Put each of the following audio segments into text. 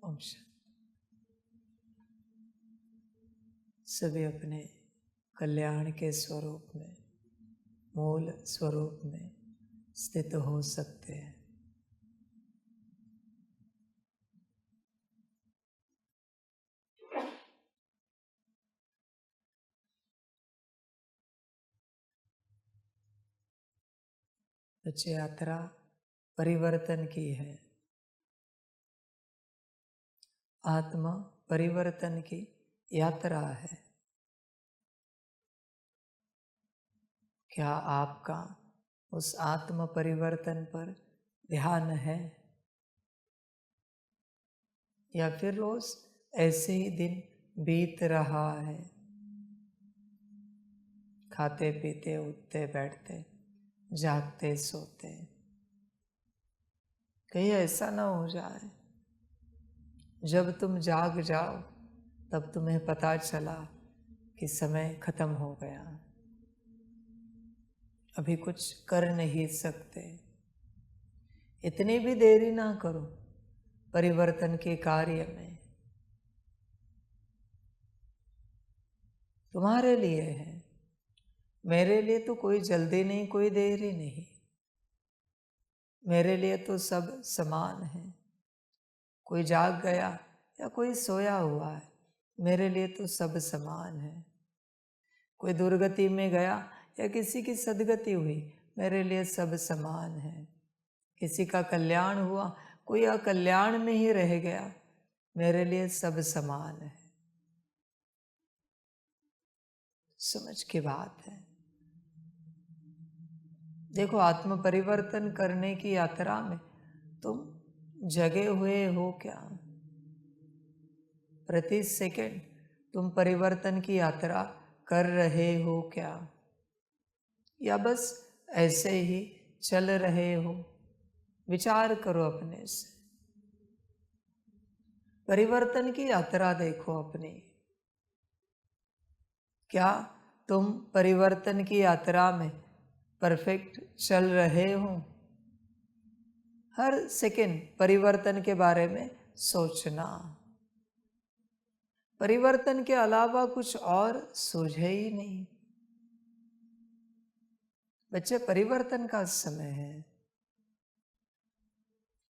ओम शांति। सभी अपने कल्याण के स्वरूप में, मूल स्वरूप में स्थित हो सकते हैं। बच्चे, यात्रा परिवर्तन की है, आत्मा परिवर्तन की यात्रा है। क्या आपका उस आत्म परिवर्तन पर ध्यान है, या फिर रोज ऐसे ही दिन बीत रहा है, खाते पीते उठते बैठते जागते सोते? कहीं ऐसा ना हो जाए जब तुम जाग जाओ तब तुम्हें पता चला कि समय खत्म हो गया, अभी कुछ कर नहीं सकते। इतनी भी देरी ना करो परिवर्तन के कार्य में। तुम्हारे लिए है, मेरे लिए तो कोई जल्दी नहीं, कोई देरी नहीं। मेरे लिए तो सब समान है। कोई जाग गया या कोई सोया हुआ है, मेरे लिए तो सब समान है। कोई दुर्गति में गया या किसी की सदगति हुई, मेरे लिए सब समान है। किसी का कल्याण हुआ, कोई अकल्याण में ही रह गया, मेरे लिए सब समान है। समझ की बात है। देखो, आत्म परिवर्तन करने की यात्रा में तुम जगे हुए हो क्या? प्रति सेकंड तुम परिवर्तन की यात्रा कर रहे हो क्या, या बस ऐसे ही चल रहे हो? विचार करो अपने से। परिवर्तन की यात्रा देखो अपनी। क्या तुम परिवर्तन की यात्रा में परफेक्ट चल रहे हो? हर सेकंड परिवर्तन के बारे में सोचना। परिवर्तन के अलावा कुछ और सूझे ही नहीं। बच्चे, परिवर्तन का समय है।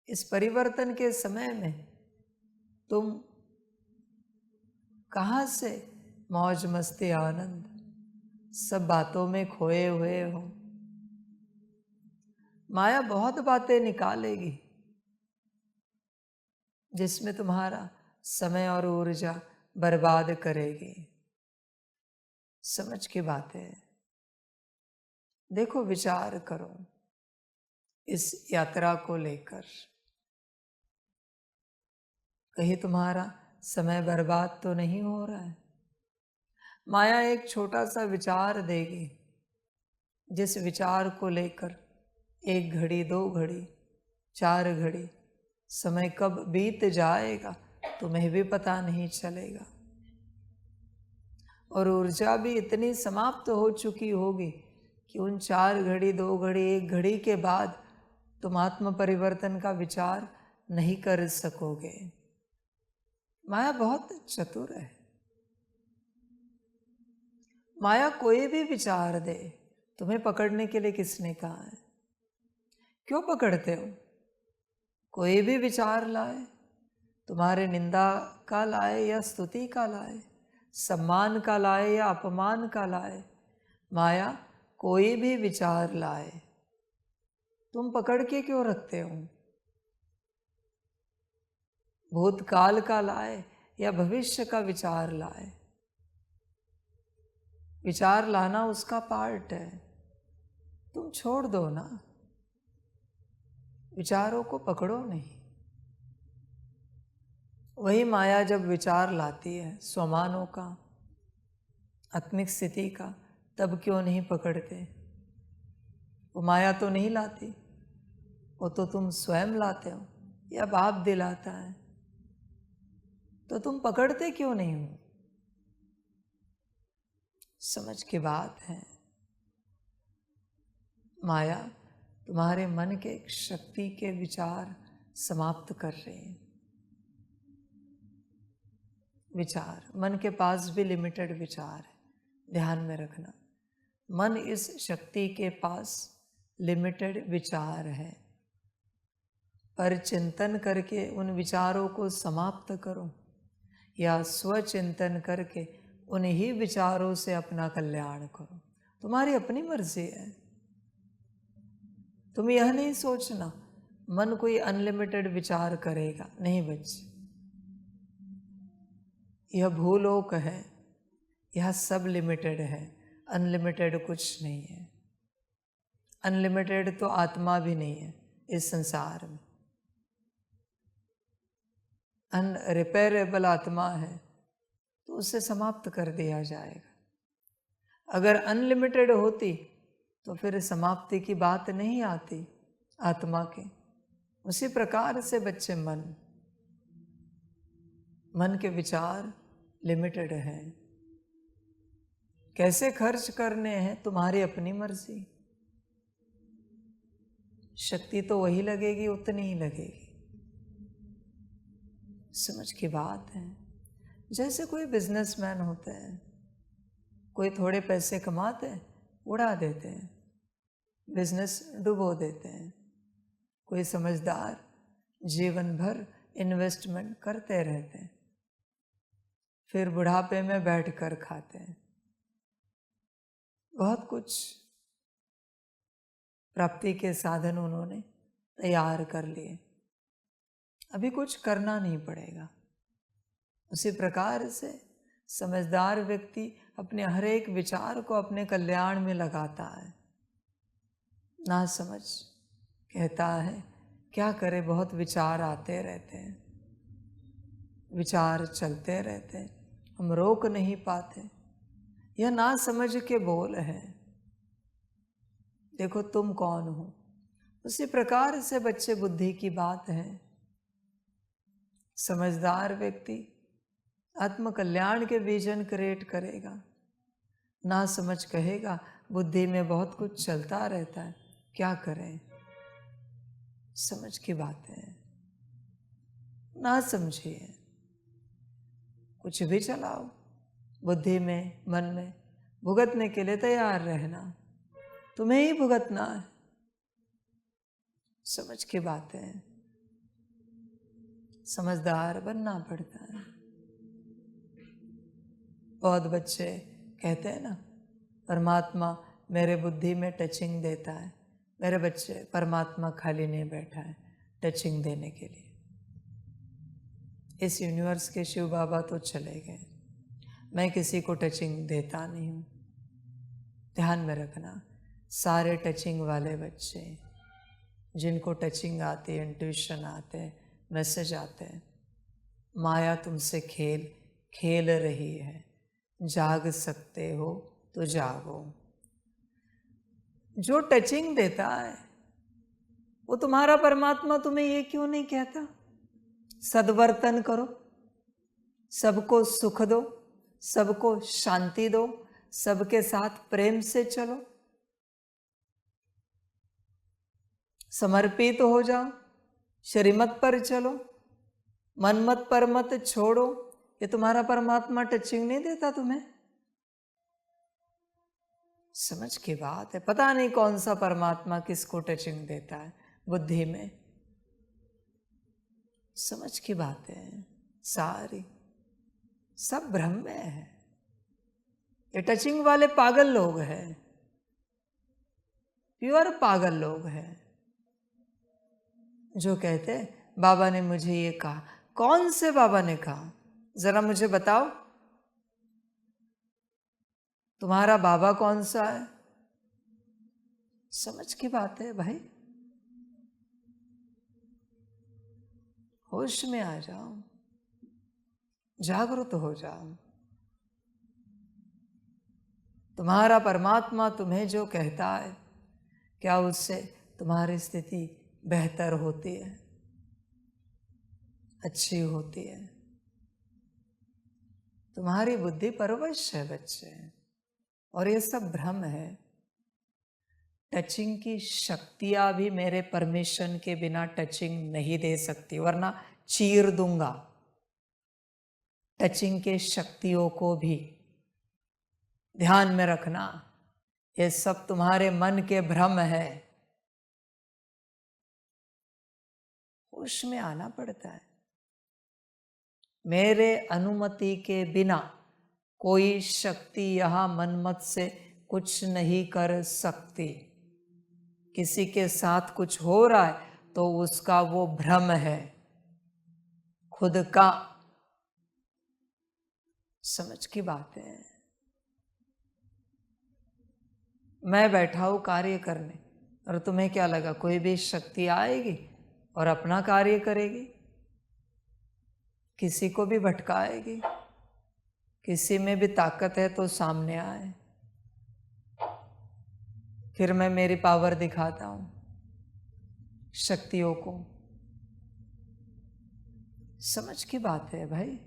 इस परिवर्तन के समय में तुम कहाँ से मौज मस्ती आनंद सब बातों में खोए हुए हो? माया बहुत बातें निकालेगी जिसमें तुम्हारा समय और ऊर्जा बर्बाद करेगी। समझ की बात है। देखो, विचार करो इस यात्रा को लेकर। कहीं तुम्हारा समय बर्बाद तो नहीं हो रहा है? माया एक छोटा सा विचार देगी, जिस विचार को लेकर 1 घड़ी 2 घड़ी 4 घड़ी समय कब बीत जाएगा तुम्हें भी पता नहीं चलेगा। और ऊर्जा भी इतनी समाप्त हो चुकी होगी कि उन 4 घड़ी 2 घड़ी 1 घड़ी के बाद तुम आत्म परिवर्तन का विचार नहीं कर सकोगे। माया बहुत चतुर है। माया कोई भी विचार दे, तुम्हें पकड़ने के लिए किसने कहा है? क्यों पकड़ते हो? कोई भी विचार लाए, तुम्हारे निंदा का लाए या स्तुति का लाए, सम्मान का लाए या अपमान का लाए, माया कोई भी विचार लाए, तुम पकड़ के क्यों रखते हो? भूतकाल का लाए या भविष्य का विचार लाए, विचार लाना उसका पार्ट है। तुम छोड़ दो ना, विचारों को पकड़ो नहीं। वही माया जब विचार लाती है स्वमानों का, आत्मिक स्थिति का, तब क्यों नहीं पकड़ते? वो माया तो नहीं लाती, वो तो तुम स्वयं लाते हो या बाप दिलाता है। तो तुम पकड़ते क्यों नहीं हो? समझ की बात है। माया तुम्हारे मन के शक्ति के विचार समाप्त कर रही है। विचार, मन के पास भी लिमिटेड विचार है, ध्यान में रखना। मन इस शक्ति के पास लिमिटेड विचार है, पर चिंतन करके उन विचारों को समाप्त करो या स्वचिंतन करके उन्हीं विचारों से अपना कल्याण करो, तुम्हारी अपनी मर्जी है। तुम यह नहीं सोचना मन कोई अनलिमिटेड विचार करेगा, नहीं बच्चे, यह भूलोक है, यह सब लिमिटेड है, अनलिमिटेड कुछ नहीं है। अनलिमिटेड तो आत्मा भी नहीं है इस संसार में, अनरिपेयरेबल आत्मा है तो उसे समाप्त कर दिया जाएगा। अगर अनलिमिटेड होती तो फिर समाप्ति की बात नहीं आती आत्मा के। उसी प्रकार से बच्चे मन के विचार लिमिटेड हैं। कैसे खर्च करने हैं तुम्हारी अपनी मर्जी, शक्ति तो वही लगेगी, उतनी ही लगेगी। समझ की बात है। जैसे कोई बिजनेसमैन होते हैं, कोई थोड़े पैसे कमाते हैं उड़ा देते हैं, बिजनेस डुबो देते हैं। कोई समझदार जीवन भर इन्वेस्टमेंट करते रहते हैं, फिर बुढ़ापे में बैठकर खाते हैं। बहुत कुछ प्राप्ति के साधन उन्होंने तैयार कर लिए, अभी कुछ करना नहीं पड़ेगा। उसी प्रकार से समझदार व्यक्ति अपने हर एक विचार को अपने कल्याण में लगाता है। ना समझ कहता है क्या करे, बहुत विचार आते रहते हैं, विचार चलते रहते हैं, हम रोक नहीं पाते। यह ना समझ के बोल है। देखो तुम कौन हो। उसी प्रकार से बच्चे बुद्धि की बात है। समझदार व्यक्ति आत्म कल्याण के विजन क्रिएट करेगा। ना समझ कहेगा बुद्धि में बहुत कुछ चलता रहता है, क्या करें। समझ की बात है। ना समझिए, कुछ भी चलाओ, बुद्धि में मन में भुगतने के लिए तैयार रहना, तुम्हें ही भुगतना है। समझ की बात है। समझदार बनना पड़ता है। बहुत बच्चे कहते हैं ना, परमात्मा मेरे बुद्धि में टचिंग देता है। मेरे बच्चे, परमात्मा खाली नहीं बैठा है टचिंग देने के लिए। इस यूनिवर्स के शिव बाबा तो चले गए, मैं किसी को टचिंग देता नहीं हूँ। ध्यान में रखना, सारे टचिंग वाले बच्चे जिनको टचिंग आती है, इंट्यूशन आते हैं, मैसेज आते हैं, माया तुमसे खेल रही है, जाग सकते हो तो जागो। जो टचिंग देता है वो तुम्हारा परमात्मा तुम्हें ये क्यों नहीं कहता सद्वर्तन करो, सबको सुख दो, सबको शांति दो, सबके साथ प्रेम से चलो, समर्पित हो जाओ, श्रीमत पर चलो, मनमत पर मत छोड़ो। ये तुम्हारा परमात्मा टचिंग नहीं देता तुम्हें? समझ की बात है। पता नहीं कौन सा परमात्मा किसको टचिंग देता है बुद्धि में। समझ की बात है। सारी सब भ्रम में है। ये टचिंग वाले पागल लोग हैं, प्योर पागल लोग हैं, जो कहते हैं बाबा ने मुझे ये कहा। कौन से बाबा ने कहा, जरा मुझे बताओ। तुम्हारा बाबा कौन सा है? समझ की बात है भाई, होश में आ जाओ, जागरूक हो जाओ। तुम्हारा परमात्मा तुम्हें जो कहता है, क्या उससे तुम्हारी स्थिति बेहतर होती है, अच्छी होती है? तुम्हारी बुद्धि परवश है बच्चे, और ये सब भ्रम है। टचिंग की शक्तियां भी मेरे परमिशन के बिना टचिंग नहीं दे सकती, वरना चीर दूंगा। टचिंग के शक्तियों को भी ध्यान में रखना। ये सब तुम्हारे मन के भ्रम है। होश में आना पड़ता है। मेरे अनुमति के बिना कोई शक्ति यहां मनमत से कुछ नहीं कर सकती। किसी के साथ कुछ हो रहा है तो उसका वो भ्रम है, खुद का। समझ की बात है। मैं बैठा हूं कार्य करने, और तुम्हें क्या लगा कोई भी शक्ति आएगी और अपना कार्य करेगी? किसी को भी भटकाएगी? किसी में भी ताकत है तो सामने आए, फिर मैं मेरी पावर दिखाता हूं शक्तियों को। समझ की बात है भाई।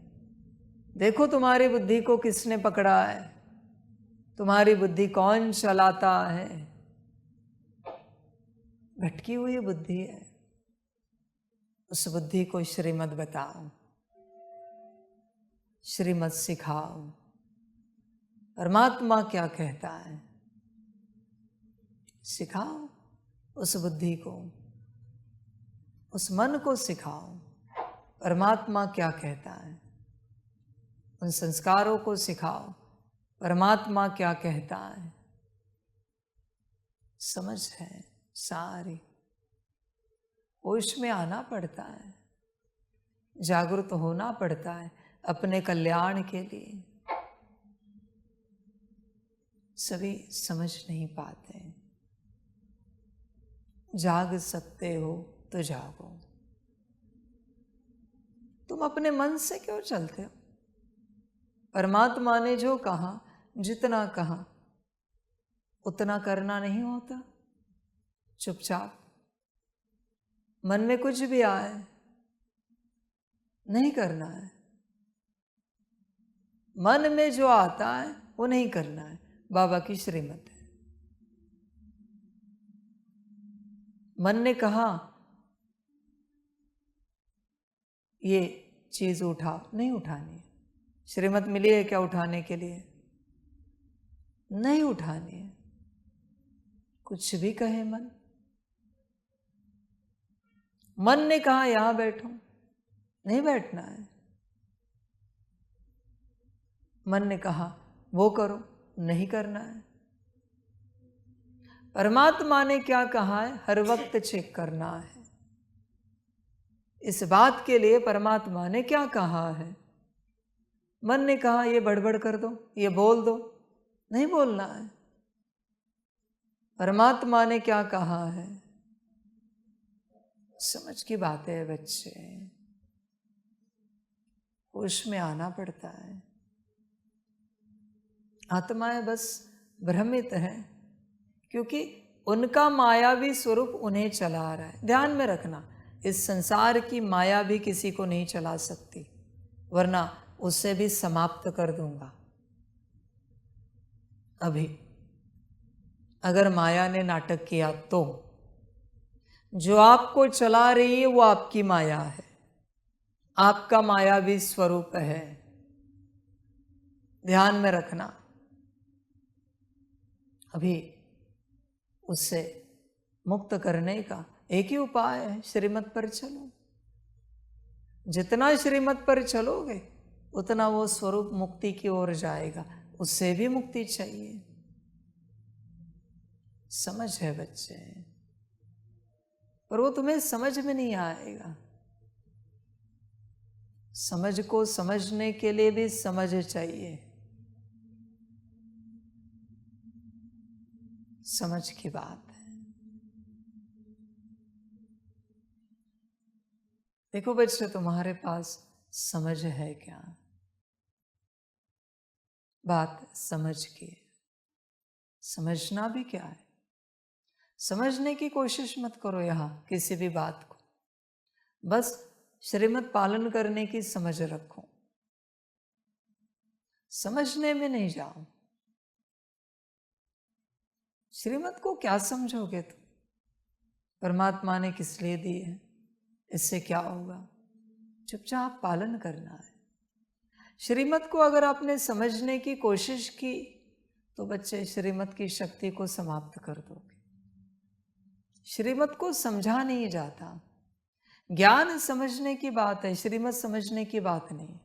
देखो तुम्हारी बुद्धि को किसने पकड़ा है, तुम्हारी बुद्धि कौन चलाता है? भटकी हुई बुद्धि है। उस बुद्धि को श्रीमत बताओ, श्रीमत सिखाओ। परमात्मा क्या कहता है सिखाओ उस बुद्धि को, उस मन को सिखाओ। परमात्मा क्या कहता है, उन संस्कारों को सिखाओ। परमात्मा क्या कहता है। समझ है सारी। होश में आना पड़ता है, जागरूक होना पड़ता है अपने कल्याण के लिए। सभी समझ नहीं पाते। जाग सकते हो तो जागो। तुम अपने मन से क्यों चलते हो? परमात्मा ने जो कहा, जितना कहा उतना करना नहीं होता। चुपचाप मन में कुछ भी आए नहीं करना है। मन में जो आता है वो नहीं करना है। बाबा की श्रीमत है। मन ने कहा ये चीज उठाओ, नहीं उठानी है। श्रीमत मिली है क्या उठाने के लिए? नहीं उठानी है। कुछ भी कहे मन। मन ने कहा यहां बैठो, नहीं बैठना है। मन ने कहा वो करो, नहीं करना है। परमात्मा ने क्या कहा है, हर वक्त चेक करना है। इस बात के लिए परमात्मा ने क्या कहा है? मन ने कहा ये बड़बड़ कर दो, ये बोल दो, नहीं बोलना है। परमात्मा ने क्या कहा है? समझ की बात है बच्चे। होश में आना पड़ता है। आत्माएं बस भ्रमित है, क्योंकि उनका मायावी स्वरूप उन्हें चला रहा है। ध्यान में रखना, इस संसार की माया भी किसी को नहीं चला सकती, वरना उसे भी समाप्त कर दूंगा। अभी अगर माया ने नाटक किया तो जो आपको चला रही है वो आपकी माया है, आपका मायावी स्वरूप है। ध्यान में रखना। अभी उससे मुक्त करने का एक ही उपाय है, श्रीमत पर चलो। जितना श्रीमत पर चलोगे उतना वो स्वरूप मुक्ति की ओर जाएगा। उससे भी मुक्ति चाहिए। समझ है बच्चे, पर वो तुम्हें समझ में नहीं आएगा। समझ को समझने के लिए भी समझ चाहिए। समझ की बात है। देखो बच्चे, तुम्हारे पास समझ है क्या? बात समझ की। समझना भी क्या है? समझने की कोशिश मत करो यहां किसी भी बात को। बस श्रीमत पालन करने की समझ रखो। समझने में नहीं जाओ। श्रीमत को क्या समझोगे तुम? परमात्मा ने किस लिए दी है, इससे क्या होगा? चुपचाप पालन करना है। श्रीमत को अगर आपने समझने की कोशिश की तो बच्चे श्रीमत की शक्ति को समाप्त कर दोगे। श्रीमत को समझा नहीं जाता। ज्ञान समझने की बात है, श्रीमत समझने की बात नहीं।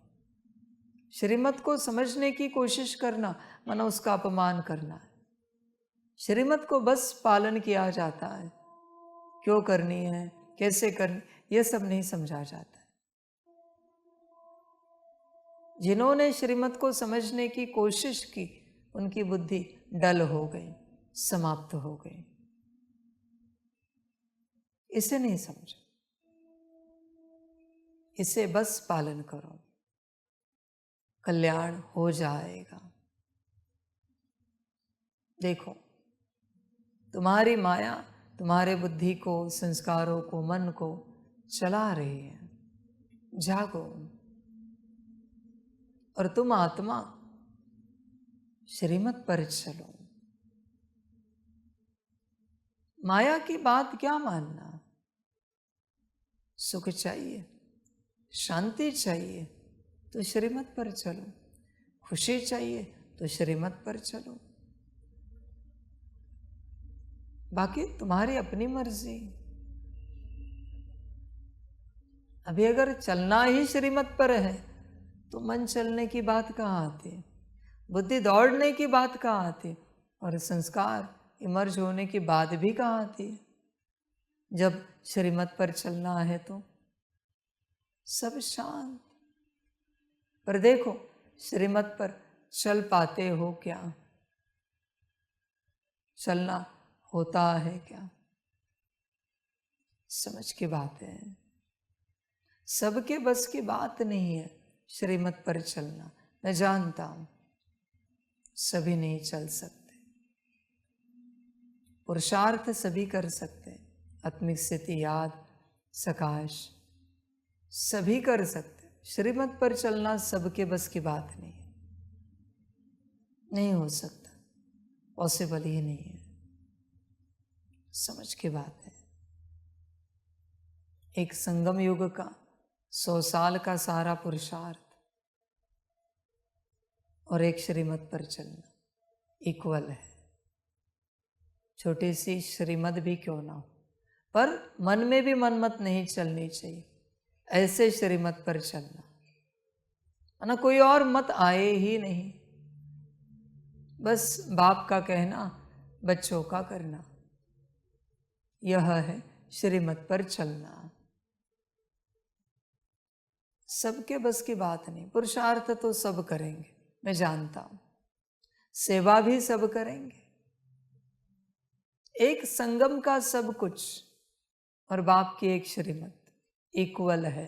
श्रीमत को समझने की कोशिश करना मानो उसका अपमान करना है। श्रीमत को बस पालन किया जाता है, क्यों करनी है, कैसे करनी, यह सब नहीं समझा जाता। जिन्होंने श्रीमत को समझने की कोशिश की उनकी बुद्धि डल हो गई, समाप्त हो गई। इसे नहीं समझो, इसे बस पालन करो, कल्याण हो जाएगा। देखो, तुम्हारी माया तुम्हारे बुद्धि को, संस्कारों को, मन को चला रही है। जागो। और तुम आत्मा श्रीमत पर चलो। माया की बात क्या मानना। सुख चाहिए, शांति चाहिए तो श्रीमत पर चलो, खुशी चाहिए तो श्रीमत पर चलो, बाकी तुम्हारी अपनी मर्जी। अभी अगर चलना ही श्रीमत पर है तो मन चलने की बात कहाँ आती है, बुद्धि दौड़ने की बात कहाँ आती है, और संस्कार इमर्ज होने की बात भी कहाँ आती है। जब श्रीमत पर चलना है तो सब शांत। पर देखो, श्रीमत पर चल पाते हो क्या, चलना होता है क्या, समझ की बात है। सबके बस की बात नहीं है श्रीमत पर चलना। मैं जानता हूं सभी नहीं चल सकते, पुरुषार्थ सभी कर सकते, आत्मिक स्थिति, याद, सकाश सभी कर सकते। श्रीमत पर चलना सबके बस की बात नहीं है, नहीं हो सकता, पॉसिबल ही नहीं है। समझ की बात है। एक संगम युग का 100 साल का सारा पुरुषार्थ और एक श्रीमत पर चलना इक्वल है। छोटी सी श्रीमत भी क्यों ना हो, पर मन में भी मनमत नहीं चलनी चाहिए। ऐसे श्रीमत पर चलना, ना कोई और मत आए ही नहीं, बस बाप का कहना, बच्चों का करना, यह है श्रीमत पर चलना। सबके बस की बात नहीं। पुरुषार्थ तो सब करेंगे, मैं जानता हूं, सेवा भी सब करेंगे। एक संगम का सब कुछ और बाप की एक श्रीमत इक्वल है।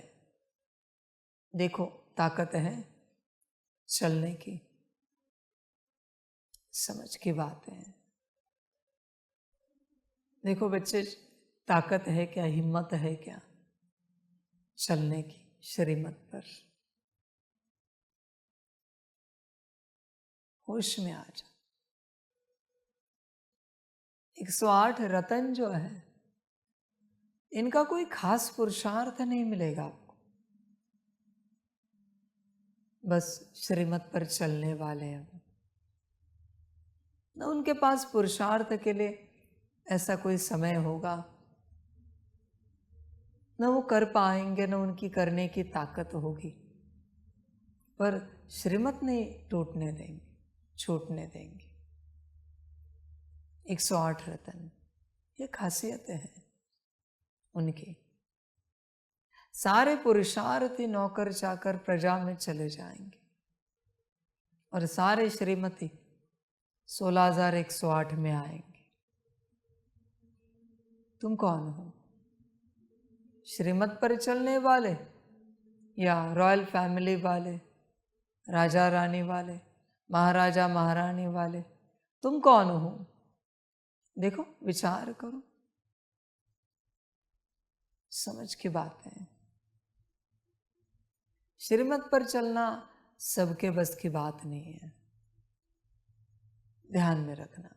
देखो, ताकत है चलने की, समझ की बात है। देखो बच्चे, ताकत है क्या, हिम्मत है क्या चलने की श्रीमत पर। होश में आ जा। 108 रतन जो है, इनका कोई खास पुरुषार्थ नहीं मिलेगा आपको, बस श्रीमत पर चलने वाले हैं। न उनके पास पुरुषार्थ के लिए ऐसा कोई समय होगा, न वो कर पाएंगे, न उनकी करने की ताकत होगी, पर श्रीमत नहीं टूटने देंगे, छूटने देंगे। 108 रतन, ये खासियतें हैं उनकी। सारे पुरुषार्थी नौकर चाकर प्रजा में चले जाएंगे और सारे श्रीमती 16,108 में आएंगे। तुम कौन हो? श्रीमत पर चलने वाले या रॉयल फैमिली वाले, राजा रानी वाले, महाराजा महारानी वाले? तुम कौन हो? देखो, विचार करो, समझ की बात है। श्रीमत पर चलना सबके बस की बात नहीं है, ध्यान में रखना।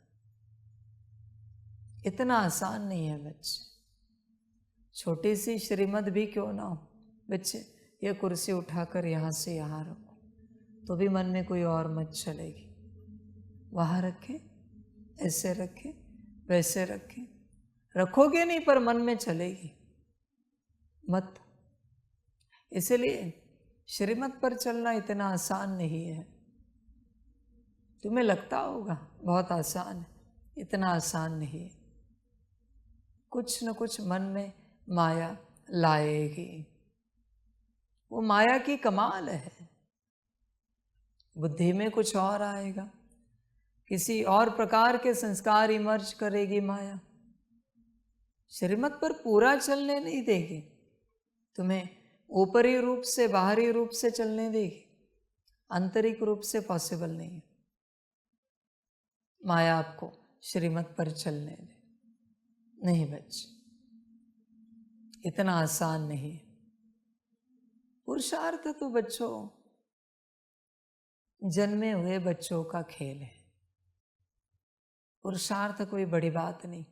इतना आसान नहीं है बच्चे। छोटी सी श्रीमत भी क्यों ना हो, बच्चे ये कुर्सी उठाकर यहां से यहां रखो, तो भी मन में कोई और मत चलेगी। वहाँ रखें, ऐसे रखें, वैसे रखें, रखोगे नहीं पर मन में चलेगी मत। इसलिए श्रीमत पर चलना इतना आसान नहीं है। तुम्हें लगता होगा बहुत आसान है, इतना आसान नहीं है। कुछ न कुछ मन में माया लाएगी। वो माया की कमाल है। बुद्धि में कुछ और आएगा, किसी और प्रकार के संस्कार इमर्ज करेगी माया। श्रीमत पर पूरा चलने नहीं देगी, तुम्हें ऊपरी रूप से बाहरी रूप से चलने देगी, आंतरिक रूप से पॉसिबल नहीं है। माया आपको श्रीमत पर चलने दे, नहीं बच्चे, इतना आसान नहीं है। पुरुषार्थ तो बच्चों, जन्मे हुए बच्चों का खेल है। पुरुषार्थ कोई बड़ी बात नहीं।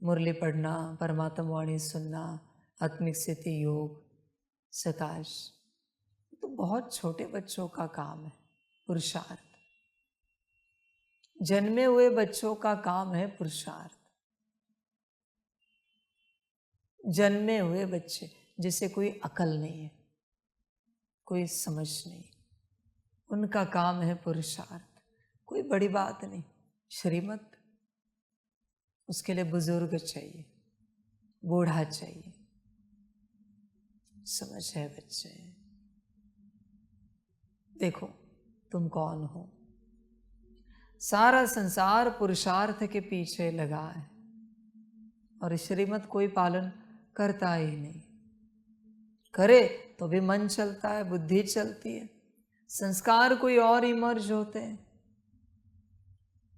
मुरली पढ़ना, परमात्मा वाणी सुनना, आत्मिक स्थिति योग, सकाश, तो बहुत छोटे बच्चों का काम है पुरुषार्थ। जन्मे हुए बच्चों का काम है पुरुषार्थ। जन्मे हुए बच्चे जिसे कोई अकल नहीं है, कोई समझ नहीं, उनका काम है पुरुषार्थ। कोई बड़ी बात नहीं। श्रीमत, उसके लिए बुजुर्ग चाहिए, बूढ़ा चाहिए। समझ है बच्चे? देखो तुम कौन हो। सारा संसार पुरुषार्थ के पीछे लगा है और श्रीमत कोई पालन करता ही नहीं। करे तो भी मन चलता है, बुद्धि चलती है, संस्कार कोई और इमर्ज होते हैं।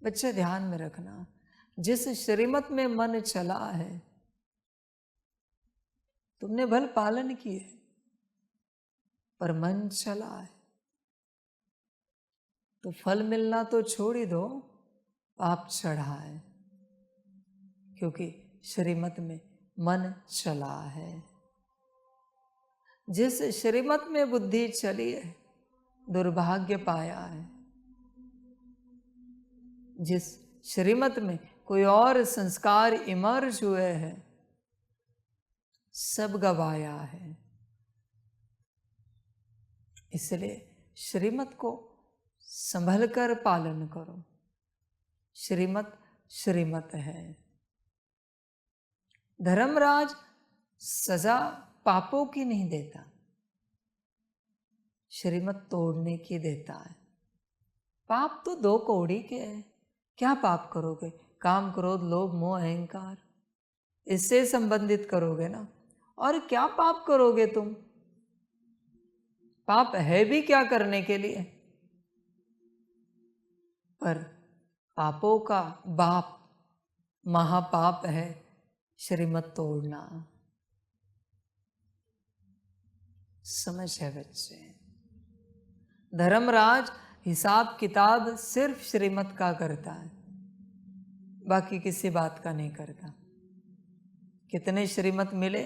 बच्चे ध्यान में रखना, जिस श्रीमत में मन चला है तुमने भल पालन किए, पर मन चला है तो फल मिलना तो छोड़ ही दो, पाप चढ़ा है, क्योंकि श्रीमत में मन चला है। जिस श्रीमत में बुद्धि चली है दुर्भाग्य पाया है। जिस श्रीमत में कोई और संस्कार इमर्ज हुए हैं सब गवाया है। इसलिए श्रीमत को संभल कर पालन करो। श्रीमत श्रीमत है। धर्मराज सजा पापों की नहीं देता, श्रीमत तोड़ने की देता है। पाप तो दो कौड़ी के हैं। क्या पाप करोगे? काम, क्रोध, लोभ, मोह, अहंकार, इससे संबंधित करोगे ना। और क्या पाप करोगे तुम? पाप है भी क्या करने के लिए? पर पापों का बाप महापाप है श्रीमत तोड़ना। समझ है बच्चे? धर्मराज हिसाब किताब सिर्फ श्रीमत का करता है, बाकी किसी बात का नहीं करता। कितने श्रीमत मिले,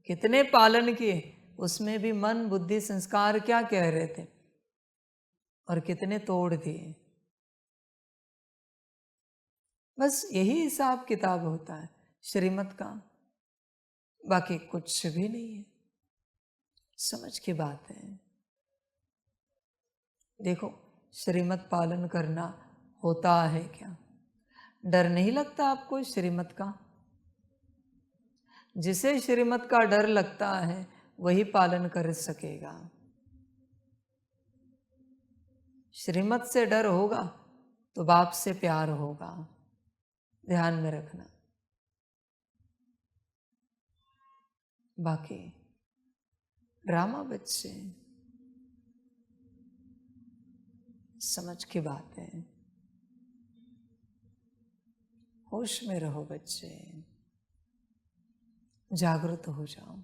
कितने पालन किए, उसमें भी मन बुद्धि संस्कार क्या कह रहे थे, और कितने तोड़ दिए। बस यही हिसाब किताब होता है श्रीमत का, बाकी कुछ भी नहीं है। समझ की बात है। देखो श्रीमत पालन करना होता है क्या? डर नहीं लगता आपको श्रीमत का? जिसे श्रीमत का डर लगता है वही पालन कर सकेगा। श्रीमत से डर होगा तो बाप से प्यार होगा। ध्यान में रखना। बाकी ड्रामा बच्चे, समझ की बात है। होश में रहो बच्चे, जागृत हो जाओ।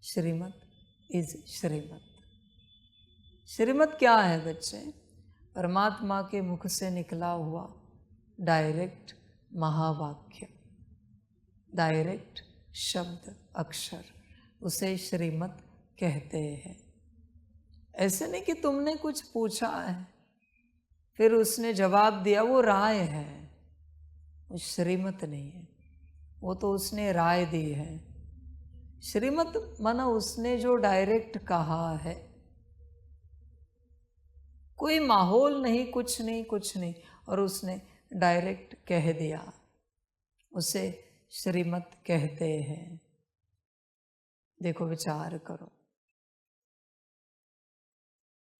श्रीमत इज श्रीमत। श्रीमत क्या है बच्चे? परमात्मा के मुख से निकला हुआ डायरेक्ट महावाक्य, डायरेक्ट शब्द अक्षर, उसे श्रीमत कहते हैं। ऐसे नहीं कि तुमने कुछ पूछा है फिर उसने जवाब दिया, वो राय है, वो श्रीमत नहीं है, वो तो उसने राय दी है। श्रीमत माना उसने जो डायरेक्ट कहा है, कोई माहौल नहीं, कुछ नहीं, कुछ नहीं, और उसने डायरेक्ट कह दिया, उसे श्रीमत कहते हैं। देखो, विचार करो,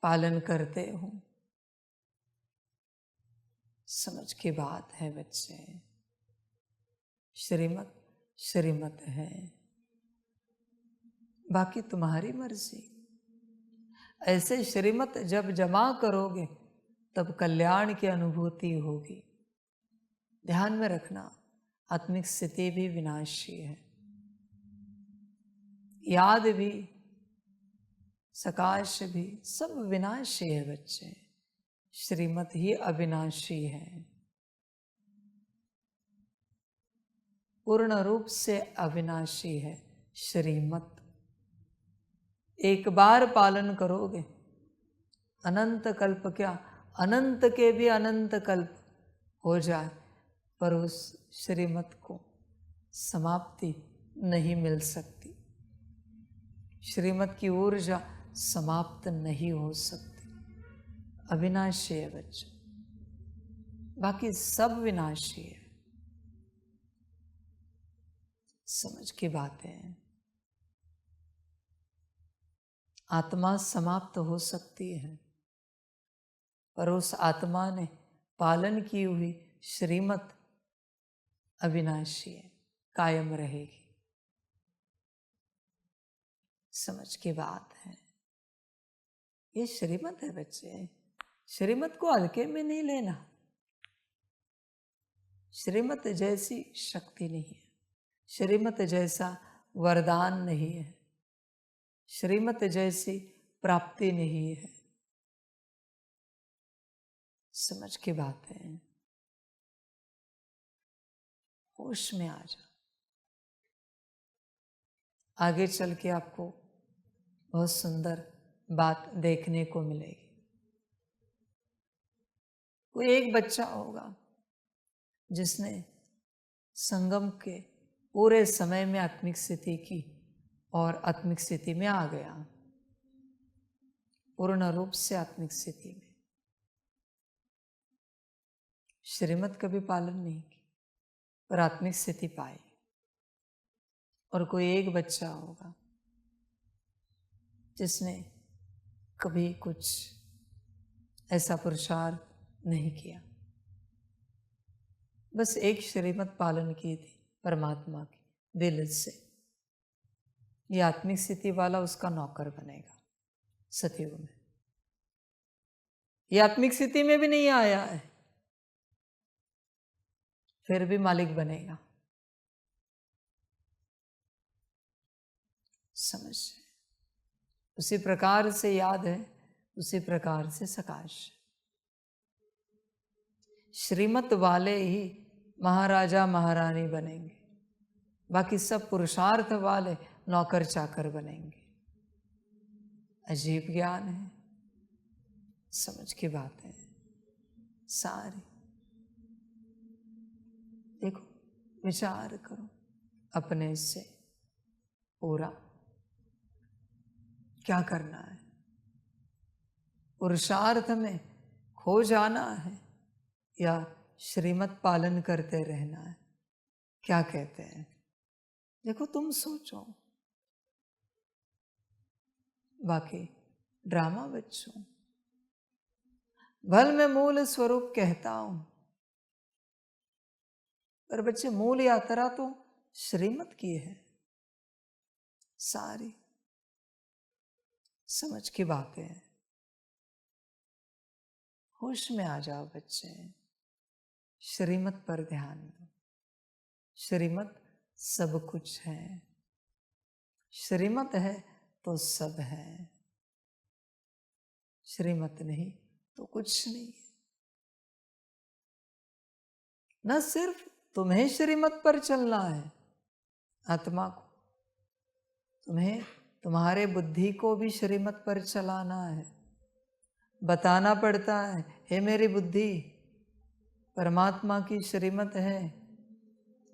पालन करते हो, समझ की बात है बच्चे। श्रीमत श्रीमत है, बाकी तुम्हारी मर्जी। ऐसे श्रीमत जब जमा करोगे तब कल्याण की अनुभूति होगी। ध्यान में रखना, आत्मिक स्थिति भी विनाशी है, याद भी, सकाश भी, सब विनाशी है बच्चे। श्रीमत ही अविनाशी है, पूर्ण रूप से अविनाशी है श्रीमत। एक बार पालन करोगे, अनंत कल्प क्या, अनंत के भी अनंत कल्प हो जाए, पर उस श्रीमत को समाप्ति नहीं मिल सकती। श्रीमत की ऊर्जा समाप्त नहीं हो सकती, अविनाशी है बच्चों, बाकी सब विनाशी है। समझ की बातें हैं। आत्मा समाप्त हो सकती है, पर उस आत्मा ने पालन की हुई श्रीमत अविनाशी है, कायम रहेगी। समझ की बात है। ये श्रीमत है बच्चे, श्रीमत को हल्के में नहीं लेना। श्रीमत जैसी शक्ति नहीं है, श्रीमत जैसा वरदान नहीं है, श्रीमत जैसी प्राप्ति नहीं है। समझ की बात है। होश में आ जा, आगे चल के आपको बहुत सुंदर बात देखने को मिलेगी। कोई एक बच्चा होगा जिसने संगम के पूरे समय में आत्मिक स्थिति की और आत्मिक स्थिति में आ गया, पूर्ण रूप से आत्मिक स्थिति में। श्रीमत कभी पालन नहीं की, पर आत्मिक स्थिति पाई। और कोई एक बच्चा होगा जिसने कभी कुछ ऐसा पुरुषार्थ नहीं किया, बस एक श्रीमत पालन की थी परमात्मा की दिल से, ये आत्मिक स्थिति वाला उसका नौकर बनेगा सतयुग में। ये आत्मिक स्थिति में भी नहीं आया है, फिर भी मालिक बनेगा। समझ, उसी प्रकार से याद है, उसी प्रकार से सकाश। श्रीमत वाले ही महाराजा महारानी बनेंगे, बाकी सब पुरुषार्थ वाले नौकर चाकर बनेंगे। अजीब ज्ञान है, समझ की बात है सारी। देखो, विचार करो अपने से पूरा क्या करना है। पुरुषार्थ में खो जाना है या श्रीमत पालन करते रहना है? क्या कहते हैं? देखो, तुम सोचो। बाकी ड्रामा बच्चों, भल मैं मूल स्वरूप कहता हूं, पर बच्चे मूल यात्रा तो श्रीमत की है सारी। समझ की बातें हैं। होश में आ जाओ बच्चे, श्रीमत पर ध्यान दो। श्रीमत सब कुछ है, श्रीमत है तो सब है, श्रीमत नहीं तो कुछ नहीं है। न सिर्फ तुम्हें श्रीमत पर चलना है, आत्मा को तुम्हें तुम्हारे बुद्धि को भी श्रीमत पर चलाना है। बताना पड़ता है, हे मेरी बुद्धि, परमात्मा की श्रीमत है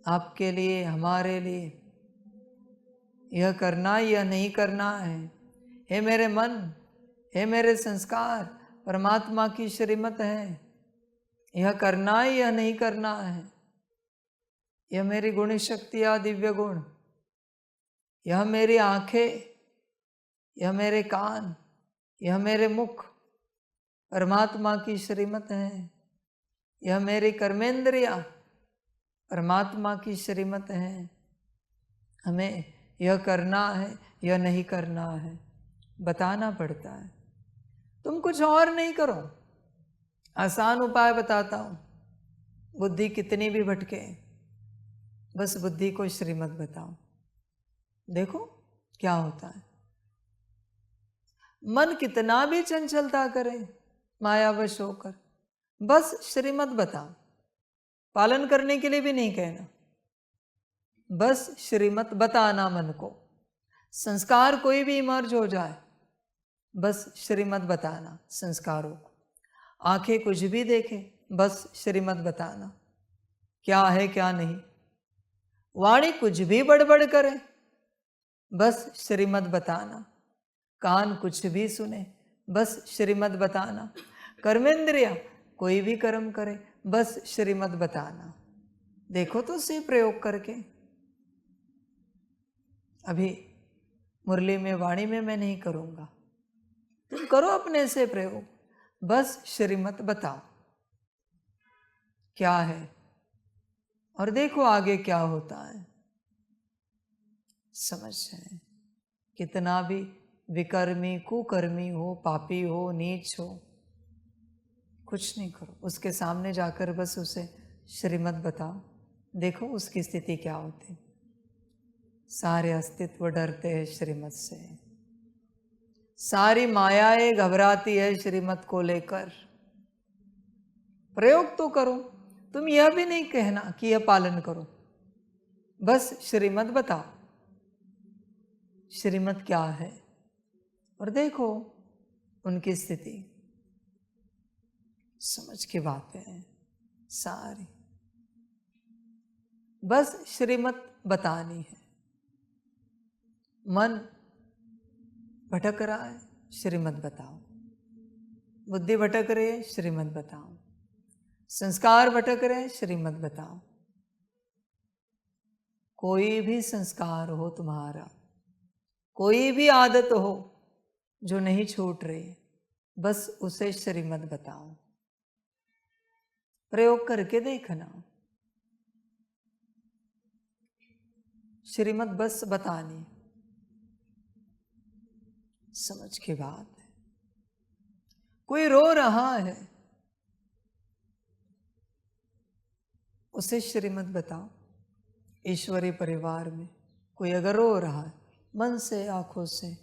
आपके लिए, हमारे लिए, यह करना यह नहीं करना है। हे मेरे मन, हे मेरे संस्कार, परमात्मा की श्रीमत है, यह करना है यह नहीं करना है। यह मेरी गुण शक्तियाँ, दिव्य गुण, यह मेरी आंखें, यह मेरे कान, यह मेरे मुख, परमात्मा की श्रीमत है। यह मेरी कर्मेंद्रिया, परमात्मा की श्रीमत है। हमें यह करना है यह नहीं करना है, बताना पड़ता है। तुम कुछ और नहीं करो, आसान उपाय बताता हूँ। बुद्धि कितनी भी भटके, बस बुद्धि को श्रीमत बताओ, देखो क्या होता है। मन कितना भी चंचलता करे मायावश होकर, बस श्रीमत बताओ। पालन करने के लिए भी नहीं कहना, बस श्रीमत बताना मन को। संस्कार कोई भी इमर्ज हो जाए, बस श्रीमत बताना संस्कारों को। आंखें कुछ भी देखे, बस श्रीमत बताना, क्या है क्या नहीं। वाणी कुछ भी बड़बड़ करे, बस श्रीमत बताना। कान कुछ भी सुने, बस श्रीमत बताना। कर्मेंद्रिया कोई भी कर्म करे, बस श्रीमत बताना। देखो तो सही प्रयोग करके। अभी मुरली में, वाणी में मैं नहीं करूँगा, तुम करो अपने से प्रयोग, बस श्रीमत बताओ क्या है, और देखो आगे क्या होता है। समझ है, कितना भी विकर्मी, कुकर्मी हो, पापी हो, नीच हो, कुछ नहीं करो, उसके सामने जाकर बस उसे श्रीमत बताओ, देखो उसकी स्थिति क्या होती। सारे अस्तित्व डरते हैं श्रीमत से, सारी मायाएं घबराती है श्रीमत को लेकर। प्रयोग तो करो, तुम यह भी नहीं कहना कि यह पालन करो, बस श्रीमत बताओ श्रीमत क्या है, और देखो उनकी स्थिति। समझ की बातें हैं सारी, बस श्रीमत बतानी है। मन भटक रहा है, श्रीमत बताओ। बुद्धि भटक रही है, श्रीमत बताओ। संस्कार भटक रहे हैं, श्रीमत बताओ। कोई भी संस्कार हो तुम्हारा, कोई भी आदत हो जो नहीं छूट रही, बस उसे श्रीमत बताओ। प्रयोग करके देखना, श्रीमत बस बतानी। समझ की बात है। कोई रो रहा है, उसे श्रीमत बताओ। ईश्वरीय परिवार में कोई अगर रो रहा है मन से, आंखों से,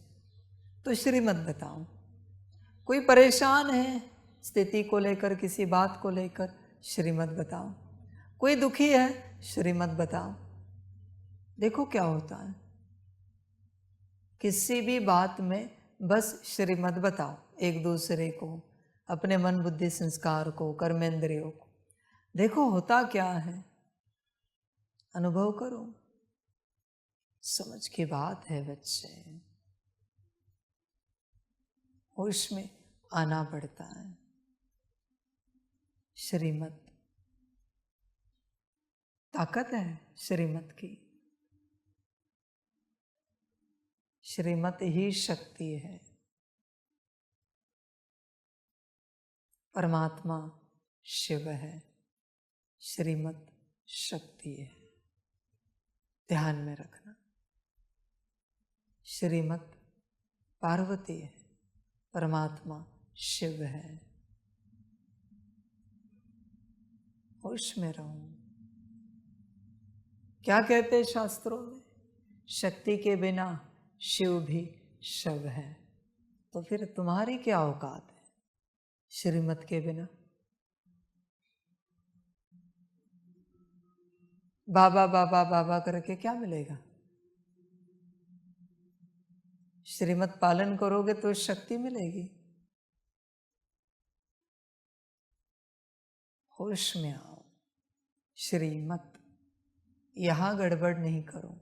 तो श्रीमत बताओ। कोई परेशान है स्थिति को लेकर, किसी बात को लेकर, श्रीमत बताओ। कोई दुखी है, श्रीमत बताओ। देखो क्या होता है। किसी भी बात में बस श्रीमत बताओ एक दूसरे को, अपने मन, बुद्धि, संस्कार को, कर्मेंद्रियों को। देखो होता क्या है, अनुभव करो। समझ की बात है बच्चे, होश में आना पड़ता है। श्रीमत ताकत है, श्रीमत की। श्रीमत ही शक्ति है। परमात्मा शिव है, श्रीमत शक्ति है। ध्यान में रखना। श्रीमत पार्वती है, परमात्मा शिव है। होश में रहो। क्या कहते हैं शास्त्रों में? शक्ति के बिना शिव भी शव है। तो फिर तुम्हारी क्या औकात है श्रीमत के बिना? बाबा बाबा बाबा करके क्या मिलेगा? श्रीमत पालन करोगे तो शक्ति मिलेगी। होश में आओ, श्रीमत, यहां गड़बड़ नहीं करो,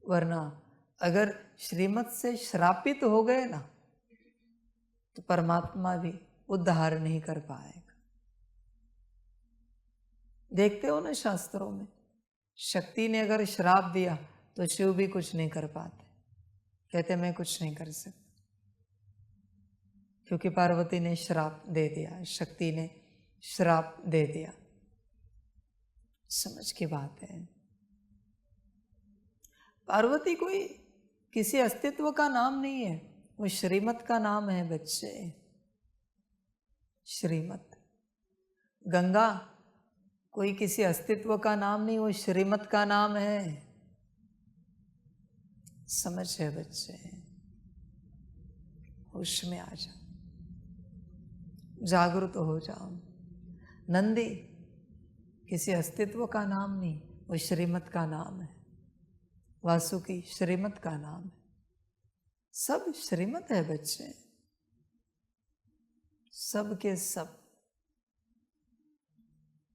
वरना अगर श्रीमत से श्रापित हो गए ना तो परमात्मा भी उद्धार नहीं कर पाएगा। देखते हो ना शास्त्रों में, शक्ति ने अगर श्राप दिया तो शिव भी कुछ नहीं कर पाते, कहते मैं कुछ नहीं कर सकता, क्योंकि पार्वती ने श्राप दे दिया, शक्ति ने श्राप दे दिया। समझ की बात है। पार्वती कोई किसी अस्तित्व का नाम नहीं है, वो श्रीमत का नाम है बच्चे, श्रीमत। गंगा कोई किसी अस्तित्व का नाम नहीं, वो श्रीमत का नाम है। समझ है बच्चे, होश में आ जाओ, जागरूक हो जाओ। नंदी किसी अस्तित्व का नाम नहीं, वो श्रीमत का नाम है। वासुकी श्रीमत का नाम है। सब श्रीमत है बच्चे, सब के सब।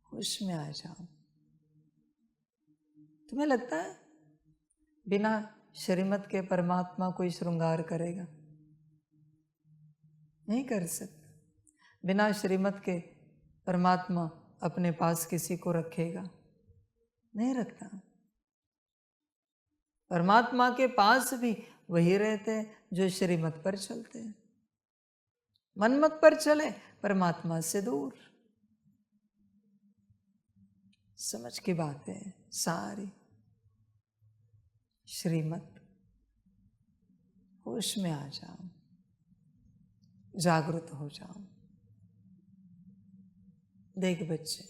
होश में आ जाओ। तुम्हें लगता है बिना श्रीमत के परमात्मा कोई श्रृंगार करेगा? नहीं कर सकता। बिना श्रीमत के परमात्मा अपने पास किसी को रखेगा? नहीं रखता। परमात्मा के पास भी वही रहते हैं जो श्रीमत पर चलते हैं। मनमत पर चले परमात्मा से दूर। समझ की बात है सारी। श्रीमत, होश में आ जाओ, जागृत हो जाओ। देख बच्चे,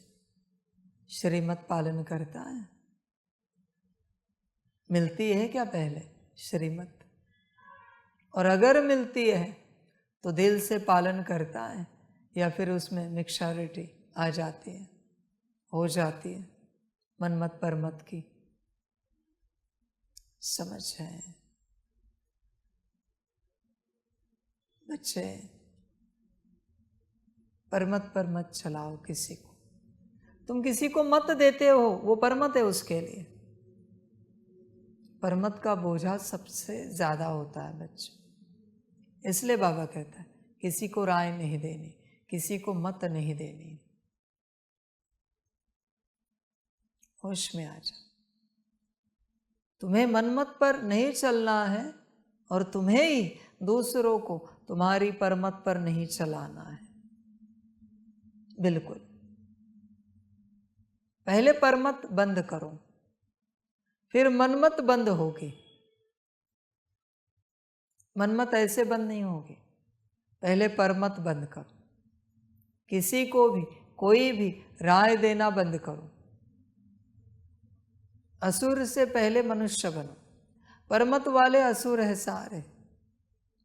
श्रीमत पालन करता है? मिलती है क्या पहले श्रीमत? और अगर मिलती है तो दिल से पालन करता है या फिर उसमें मिक्सचरिटी आ जाती है, हो जाती है मनमत परमत की? समझ है बच्चे? परमत पर मत चलाओ किसी को। तुम किसी को मत देते हो, वो परमत है उसके लिए। परमत का बोझा सबसे ज्यादा होता है बच्चे। इसलिए बाबा कहता है किसी को राय नहीं देनी, किसी को मत नहीं देनी। होश में आ जा। तुम्हें मनमत पर नहीं चलना है और तुम्हें ही दूसरों को तुम्हारी परमत पर नहीं चलाना है। बिल्कुल। पहले परमत बंद करो, फिर मनमत बंद होगी। मनमत ऐसे बंद नहीं होगी। पहले परमत बंद करो। किसी को भी कोई भी राय देना बंद करो। असुर से पहले मनुष्य बनो। परमत वाले असुर है सारे,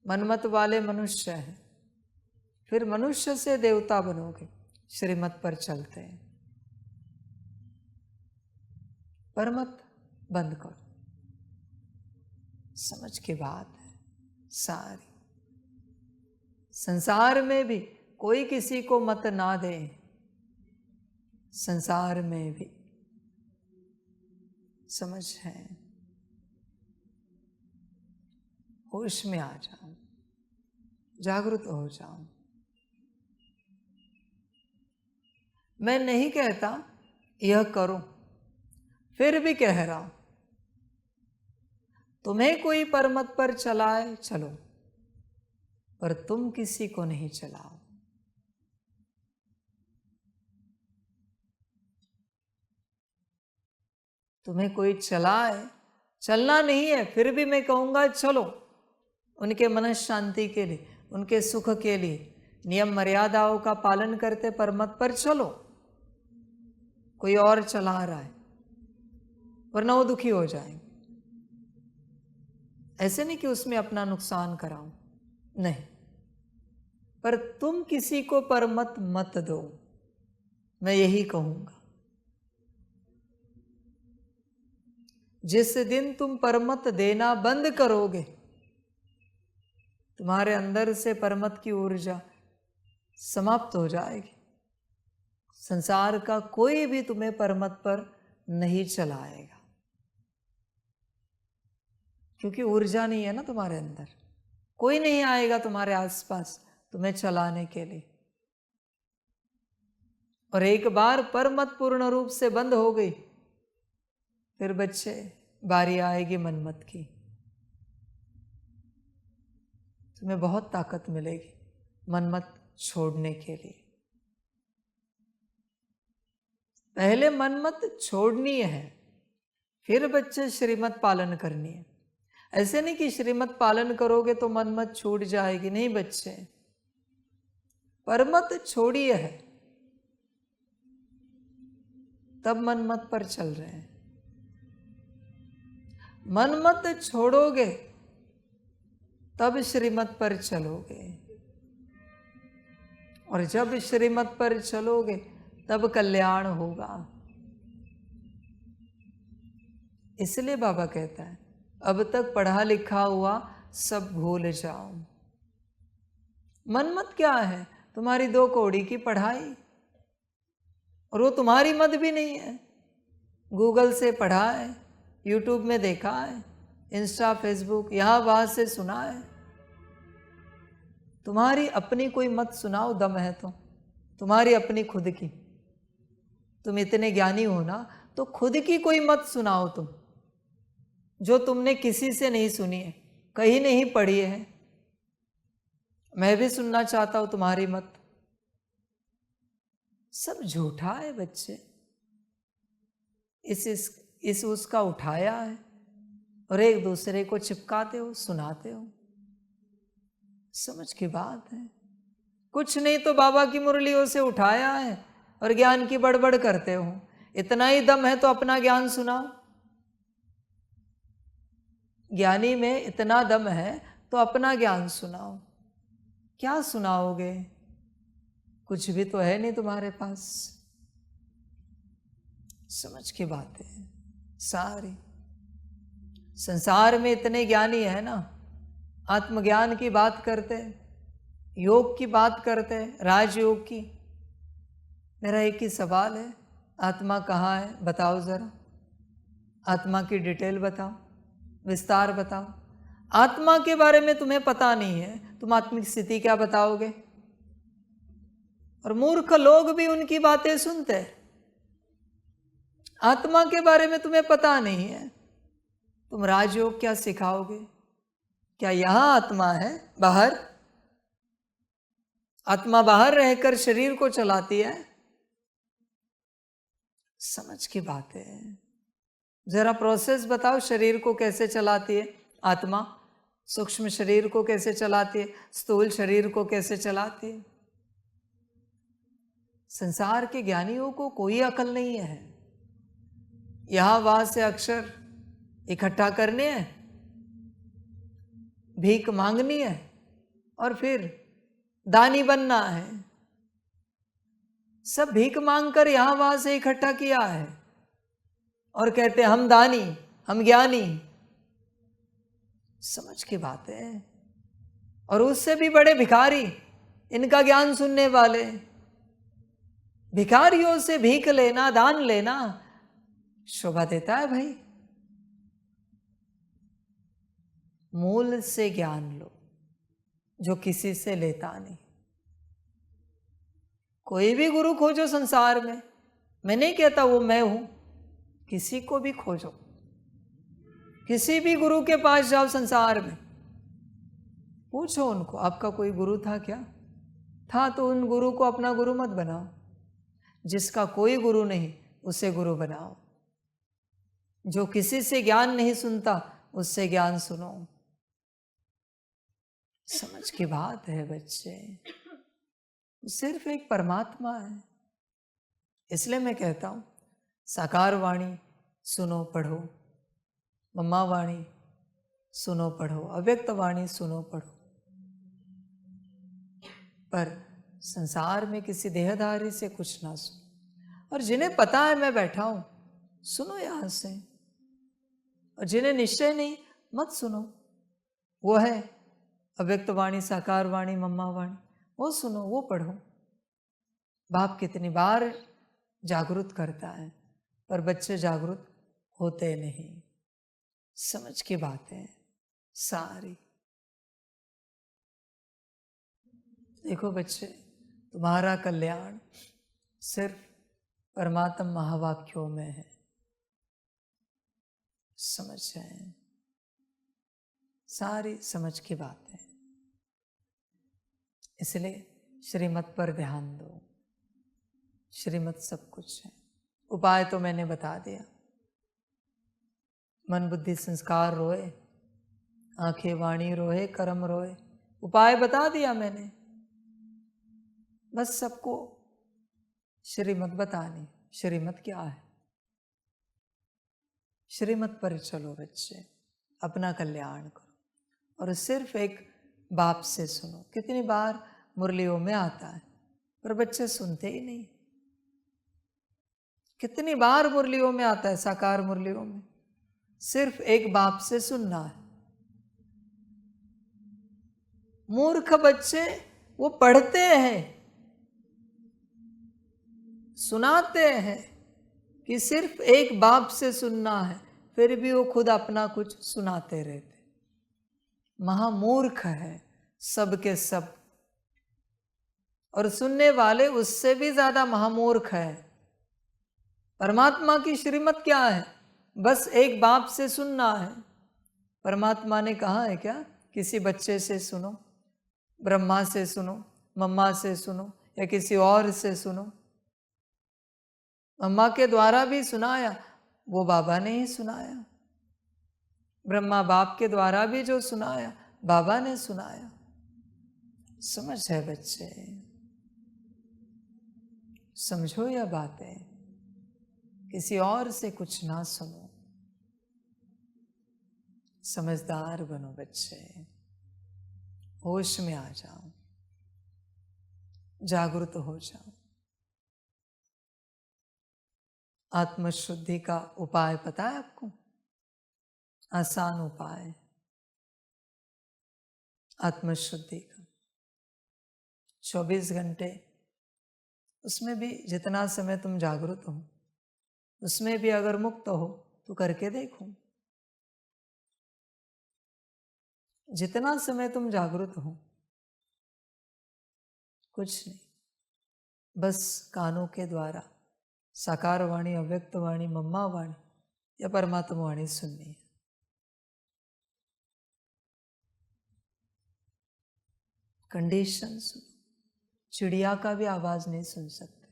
मनमत वाले मनुष्य हैं। फिर मनुष्य से देवता बनोगे, श्रीमत पर चलते हैं। परमत बंद करो। समझ की बात है सारी। संसार में भी कोई किसी को मत ना दे। संसार में भी समझ है। होश में आ जाओ, जागरूक हो जाओ। मैं नहीं कहता यह करो, फिर भी कह रहा हूं, तुम्हें कोई परमत पर चलाए चलो, पर तुम किसी को नहीं चलाओ। तुम्हें कोई चलाए, चलना नहीं है, फिर भी मैं कहूंगा चलो, उनके मन शांति के लिए, उनके सुख के लिए, नियम मर्यादाओं का पालन करते परमत पर चलो। कोई और चला रहा है, वरना वो दुखी हो जाएंगे। ऐसे नहीं कि उसमें अपना नुकसान कराऊं, नहीं, पर तुम किसी को परमत मत दो, मैं यही कहूंगा। जिस दिन तुम परमत देना बंद करोगे, तुम्हारे अंदर से परमत की ऊर्जा समाप्त हो जाएगी। संसार का कोई भी तुम्हें परमत पर नहीं चलाएगा, क्योंकि ऊर्जा नहीं है ना तुम्हारे अंदर। कोई नहीं आएगा तुम्हारे आसपास तुम्हें चलाने के लिए। और एक बार परमत पूर्ण रूप से बंद हो गई, फिर बच्चे बारी आएगी मनमत की। तुम्हें बहुत ताकत मिलेगी मनमत छोड़ने के लिए। पहले मनमत छोड़नी है, फिर बच्चे श्रीमत पालन करनी है। ऐसे नहीं कि श्रीमत पालन करोगे तो मनमत छूट जाएगी, नहीं बच्चे, परमत छोड़िए है तब मनमत पर चल रहे हैं। मनमत छोड़ोगे तब श्रीमत पर चलोगे, और जब श्रीमत पर चलोगे तब कल्याण होगा। इसलिए बाबा कहता है अब तक पढ़ा लिखा हुआ सब भूल जाओ। मनमत क्या है? तुम्हारी 2 कौड़ी की पढ़ाई, और वो तुम्हारी मत भी नहीं है। गूगल से पढ़ा है, यूट्यूब में देखा है, इंस्टा फेसबुक यहाँ वहाँ से सुना है। तुम्हारी अपनी कोई मत सुनाओ, दम है तो तुम्हारी अपनी खुद की। तुम इतने ज्ञानी हो ना, तो खुद की कोई मत सुनाओ तुम, जो तुमने किसी से नहीं सुनी है, कहीं नहीं पढ़ी है। मैं भी सुनना चाहता हूं तुम्हारी मत। सब झूठा है बच्चे। इस उसका उठाया है और एक दूसरे को चिपकाते हो, सुनाते हो। समझ की बात है। कुछ नहीं तो बाबा की मुरलियों से उठाया है और ज्ञान की बड़बड़ करते हो। इतना ही दम है तो अपना ज्ञान सुनाओ। ज्ञानी में इतना दम है तो अपना ज्ञान सुनाओ। क्या सुनाओगे? कुछ भी तो है नहीं तुम्हारे पास। समझ की बात है सारी। संसार में इतने ज्ञानी है ना, आत्मज्ञान की बात करते, योग की बात करते, राजयोग की। मेरा एक ही सवाल है, आत्मा कहाँ है बताओ जरा। आत्मा की डिटेल बताओ, विस्तार बताओ। आत्मा के बारे में तुम्हें पता नहीं है, तुम आत्मिक स्थिति क्या बताओगे? और मूर्ख लोग भी उनकी बातें सुनते हैं। आत्मा के बारे में तुम्हें पता नहीं है, तुम राजयोग क्या सिखाओगे? क्या यहां आत्मा है? बाहर आत्मा बाहर रहकर शरीर को चलाती है। समझ की बात है। जरा प्रोसेस बताओ, शरीर को कैसे चलाती है आत्मा? सूक्ष्म शरीर को कैसे चलाती है? स्थूल शरीर को कैसे चलाती है? संसार के ज्ञानियों को कोई अकल नहीं है। यहां वहां से अक्षर इकट्ठा करने हैं, भीख मांगनी है और फिर दानी बनना है। सब भीख मांगकर यहां वहां से इकट्ठा किया है और कहते हैं हम दानी, हम ज्ञानी। समझ की बात है। और उससे भी बड़े भिखारी इनका ज्ञान सुनने वाले। भिखारियों से भीख लेना, दान लेना शोभा देता है भाई? मूल से ज्ञान लो, जो किसी से लेता नहीं। कोई भी गुरु खोजो संसार में, मैं नहीं कहता वो मैं हूं, किसी को भी खोजो, किसी भी गुरु के पास जाओ संसार में, पूछो उनको आपका कोई गुरु था क्या? था तो उन गुरु को अपना गुरु मत बनाओ। जिसका कोई गुरु नहीं उसे गुरु बनाओ। जो किसी से ज्ञान नहीं सुनता उससे ज्ञान सुनो। समझ की बात है बच्चे। सिर्फ एक परमात्मा है। इसलिए मैं कहता हूं साकार वाणी सुनो पढ़ो, मम्मा वाणी सुनो पढ़ो, अव्यक्त वाणी सुनो पढ़ो। पर संसार में किसी देहधारी से कुछ ना सुनो। और जिन्हें पता है मैं बैठा हूं, सुनो यहां से। और जिन्हें निश्चय नहीं, मत सुनो। वो है अव्यक्त वाणी, साकार वाणी, मम्मा वाणी, वो सुनो, वो पढ़ो। बाप कितनी बार जागरूक करता है, पर बच्चे जागरूक होते नहीं। समझ की बात है सारी। देखो बच्चे, तुम्हारा कल्याण सिर्फ परमात्मा महावाक्यों में है, समझ जाए, सारी समझ की बात है। इसलिए श्रीमत पर ध्यान दो। श्रीमत सब कुछ है। उपाय तो मैंने बता दिया। मन बुद्धि संस्कार रोए, आंखें वाणी रोए, कर्म रोए, उपाय बता दिया मैंने। बस सबको श्रीमत बतानी। श्रीमत क्या है? श्रीमत पर चलो बच्चे, अपना कल्याण करो। और सिर्फ एक बाप से सुनो। कितनी बार मुरलियों में आता है, पर बच्चे सुनते ही नहीं। कितनी बार मुरलियों में आता है, साकार मुरलियों में, सिर्फ एक बाप से सुनना है। मूर्ख बच्चे वो पढ़ते हैं, सुनाते हैं कि सिर्फ एक बाप से सुनना है, फिर भी वो खुद अपना कुछ सुनाते रहते। महामूर्ख है सब के सब। और सुनने वाले उससे भी ज्यादा महामूर्ख है। परमात्मा की श्रीमत क्या है? बस एक बाप से सुनना है। परमात्मा ने कहा है क्या किसी बच्चे से सुनो, ब्रह्मा से सुनो, मम्मा से सुनो, या किसी और से सुनो? मम्मा के द्वारा भी सुनाया, वो बाबा ने ही सुनाया। ब्रह्मा बाप के द्वारा भी जो सुनाया, बाबा ने सुनाया। समझ है बच्चे? समझो यह बातें, किसी और से कुछ ना सुनो। समझदार बनो बच्चे, होश में आ जाओ, जागरूक हो जाओ। आत्मशुद्धि का उपाय पता है आपको? आसान उपाय आत्मशुद्धि का। 24 घंटे, उसमें भी जितना समय तुम जागरूक हो, उसमें भी अगर मुक्त हो तो करके देखो। जितना समय तुम जागरूक हो, कुछ नहीं, बस कानों के द्वारा साकार वाणी, अव्यक्त वाणी, मम्मा वाणी या परमात्मा वाणी सुननी है। कंडीशन सुनो। चिड़िया का भी आवाज नहीं सुन सकते,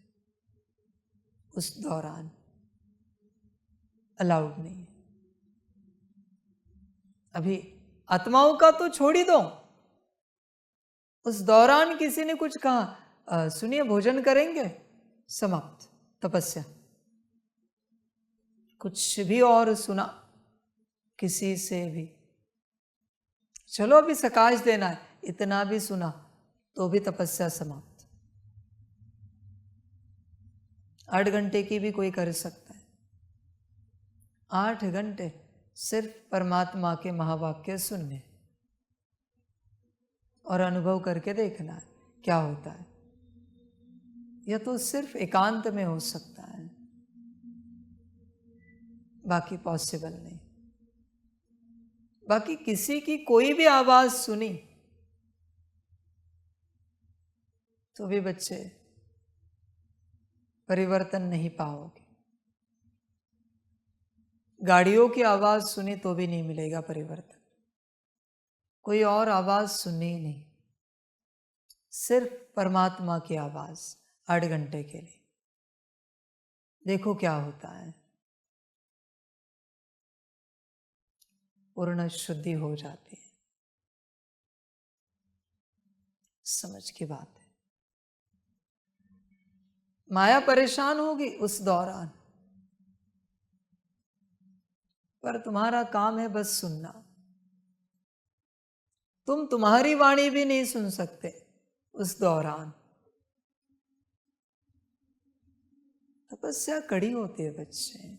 उस दौरान अलाउड नहीं है। अभी आत्माओं का तो छोड़ ही दो। उस दौरान किसी ने कुछ कहा, सुनिए भोजन करेंगे, समाप्त तपस्या। कुछ भी और सुना किसी से भी, चलो अभी सकाश देना है, इतना भी सुना तो भी तपस्या समाप्त। 8 घंटे की भी कोई कर सकता है। 8 घंटे सिर्फ परमात्मा के महावाक्य सुनने और अनुभव करके देखना है क्या होता है। यह तो सिर्फ एकांत में हो सकता है, बाकी पॉसिबल नहीं। बाकी किसी की कोई भी आवाज सुनी तो भी बच्चे परिवर्तन नहीं पाओगे। गाड़ियों की आवाज सुनी तो भी नहीं मिलेगा परिवर्तन। कोई और आवाज सुननी नहीं, सिर्फ परमात्मा की आवाज 8 घंटे के लिए। देखो क्या होता है, पूर्ण शुद्धि हो जाती है। समझ की बात है। माया परेशान होगी उस दौरान, पर तुम्हारा काम है बस सुनना। तुम तुम्हारी वाणी भी नहीं सुन सकते उस दौरान। तपस्या कड़ी होती है बच्चे।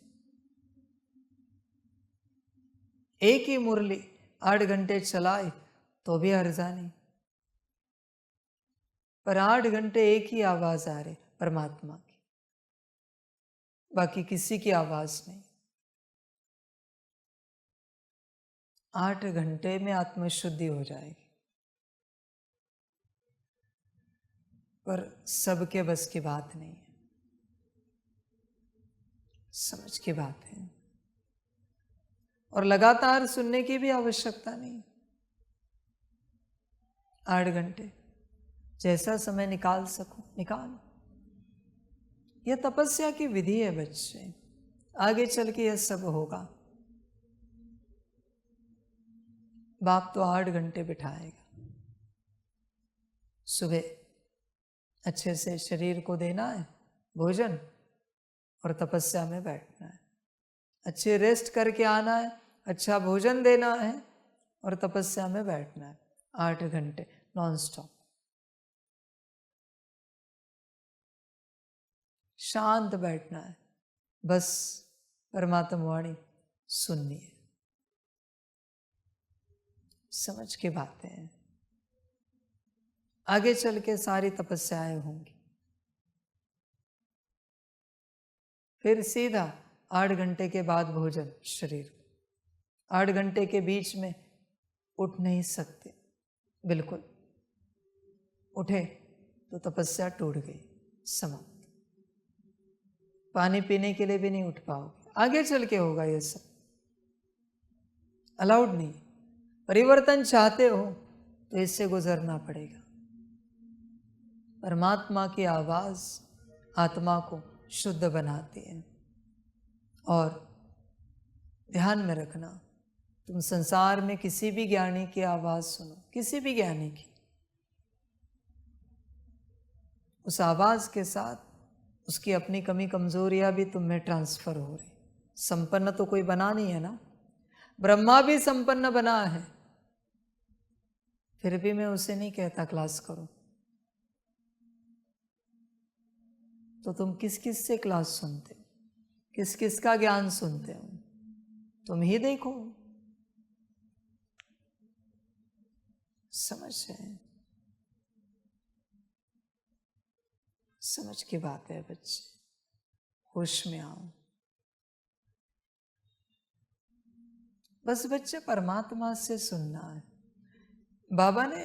एक ही मुरली 8 घंटे चलाए तो भी हर्जा नहीं, पर 8 घंटे एक ही आवाज आ रही परमात्मा की, बाकी किसी की आवाज नहीं। 8 घंटे में आत्मशुद्धि हो जाएगी, पर सबके बस की बात नहीं है, समझ की बात है। और लगातार सुनने की भी आवश्यकता नहीं, 8 घंटे जैसा समय निकाल सको निकालो। यह तपस्या की विधि है बच्चे, आगे चल के यह सब होगा। बाप तो 8 घंटे बिठाएगा। सुबह अच्छे से शरीर को देना है भोजन और तपस्या में बैठना है, अच्छे रेस्ट करके आना है, अच्छा भोजन देना है और तपस्या में बैठना है 8 घंटे नॉन स्टॉप। शांत बैठना है, बस परमात्मा वाणी सुननी है। समझ की बातें हैं, आगे चल के सारी तपस्याएं होंगी। फिर सीधा 8 घंटे के बाद भोजन शरीर, 8 घंटे के बीच में उठ नहीं सकते, बिल्कुल उठे तो तपस्या टूट गई, समाप्त। पानी पीने के लिए भी नहीं उठ पाओगे, आगे चल के होगा ये सब, अलाउड नहीं। परिवर्तन चाहते हो तो इससे गुजरना पड़ेगा। परमात्मा की आवाज आत्मा को शुद्ध बनाती है। और ध्यान में रखना, तुम संसार में किसी भी ज्ञानी की आवाज सुनो, किसी भी ज्ञानी की, उस आवाज के साथ उसकी अपनी कमी कमजोरियां भी तुम में ट्रांसफर हो रही। संपन्न तो कोई बना नहीं है ना, ब्रह्मा भी संपन्न बना है, फिर भी मैं उसे नहीं कहता क्लास करो। तो तुम किस किस से क्लास सुनते हो, किस किस का ज्ञान सुनते हो, तुम ही देखो। समझ है, समझ की बात है बच्चे, होश में आओ। बस बच्चे परमात्मा से सुनना है। बाबा ने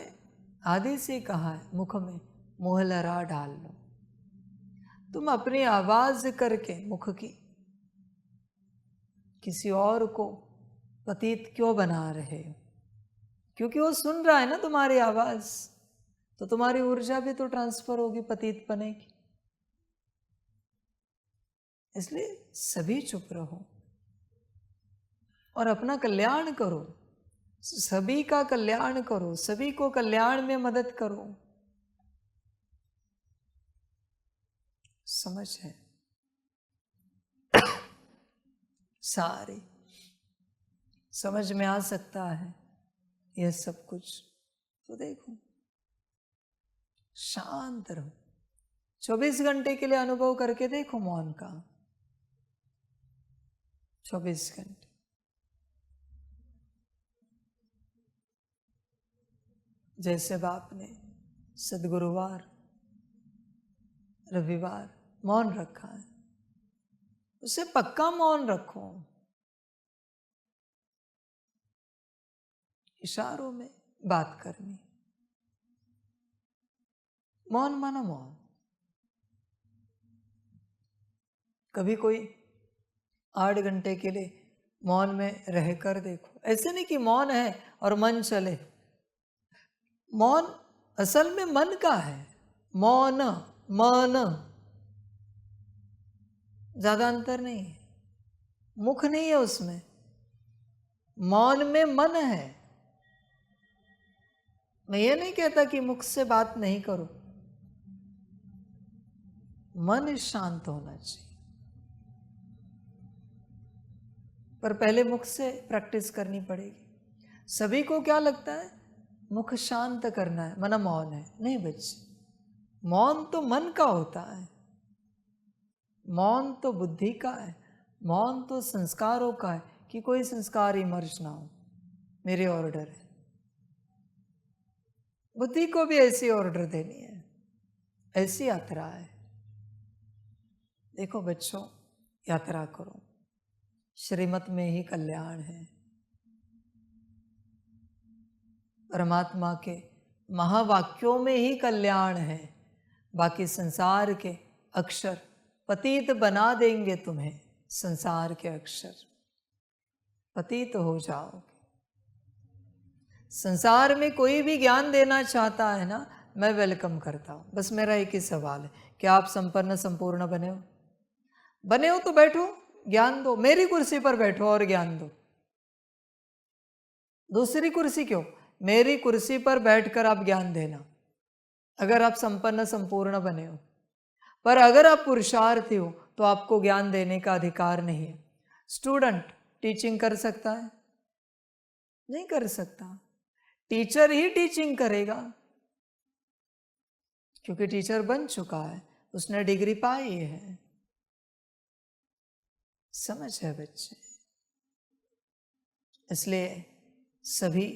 आदि से कहा है, मुख में मोहलरा डाल लो। तुम अपनी आवाज करके मुख की किसी और को पतित क्यों बना रहे हो? क्योंकि वो सुन रहा है ना तुम्हारी आवाज, तो तुम्हारी ऊर्जा भी तो ट्रांसफर होगी पतित बने की। इसलिए सभी चुप रहो और अपना कल्याण करो, सभी का कल्याण करो, सभी को कल्याण में मदद करो। समझ है सारी समझ में आ सकता है यह सब कुछ। तो देखो, शांत रहो, 24 घंटे के लिए अनुभव करके देखो मौन का, 24 घंटे। जैसे बाप ने सद्गुरुवार रविवार मौन रखा है, उसे पक्का मौन रखो। इशारों में बात करनी, मौन माना मौन। कभी कोई 8 घंटे के लिए मौन में रहकर देखो, ऐसे नहीं कि मौन है और मन चले। मौन असल में मन का है, मौन मन, ज्यादा अंतर नहीं है, मुख नहीं है उसमें, मौन में मन है। मैं ये नहीं कहता कि मुख से बात नहीं करो, मन शांत होना चाहिए, पर पहले मुख से प्रैक्टिस करनी पड़ेगी। सभी को क्या लगता है मुख शांत करना है, मना मौन है। नहीं बच्चे, मौन तो मन का होता है, मौन तो बुद्धि का है, मौन तो संस्कारों का है कि कोई संस्कार इमर्ज ना हो, मेरे ऑर्डर है। बुद्धि को भी ऐसी ऑर्डर देनी है, ऐसी यात्रा है। देखो बच्चों, यात्रा करो, श्रीमत में ही कल्याण है। परमात्मा के महावाक्यों में ही कल्याण है। बाकी संसार के अक्षर पतित बना देंगे तुम्हें, संसार के अक्षर पतित हो जाओगे। संसार में कोई भी ज्ञान देना चाहता है ना, मैं वेलकम करता हूं। बस मेरा एक ही सवाल है, क्या आप संपन्न संपूर्ण बने हो? बने हो तो बैठो, ज्ञान दो, मेरी कुर्सी पर बैठो और ज्ञान दो। दूसरी कुर्सी क्यों? मेरी कुर्सी पर बैठकर आप ज्ञान देना, अगर आप संपन्न संपूर्ण बने हो। पर अगर आप पुरुषार्थी हो तो आपको ज्ञान देने का अधिकार नहीं है। स्टूडेंट टीचिंग कर सकता है? नहीं कर सकता। टीचर ही टीचिंग करेगा, क्योंकि टीचर बन चुका है, उसने डिग्री पाई है। समझ है बच्चे? इसलिए सभी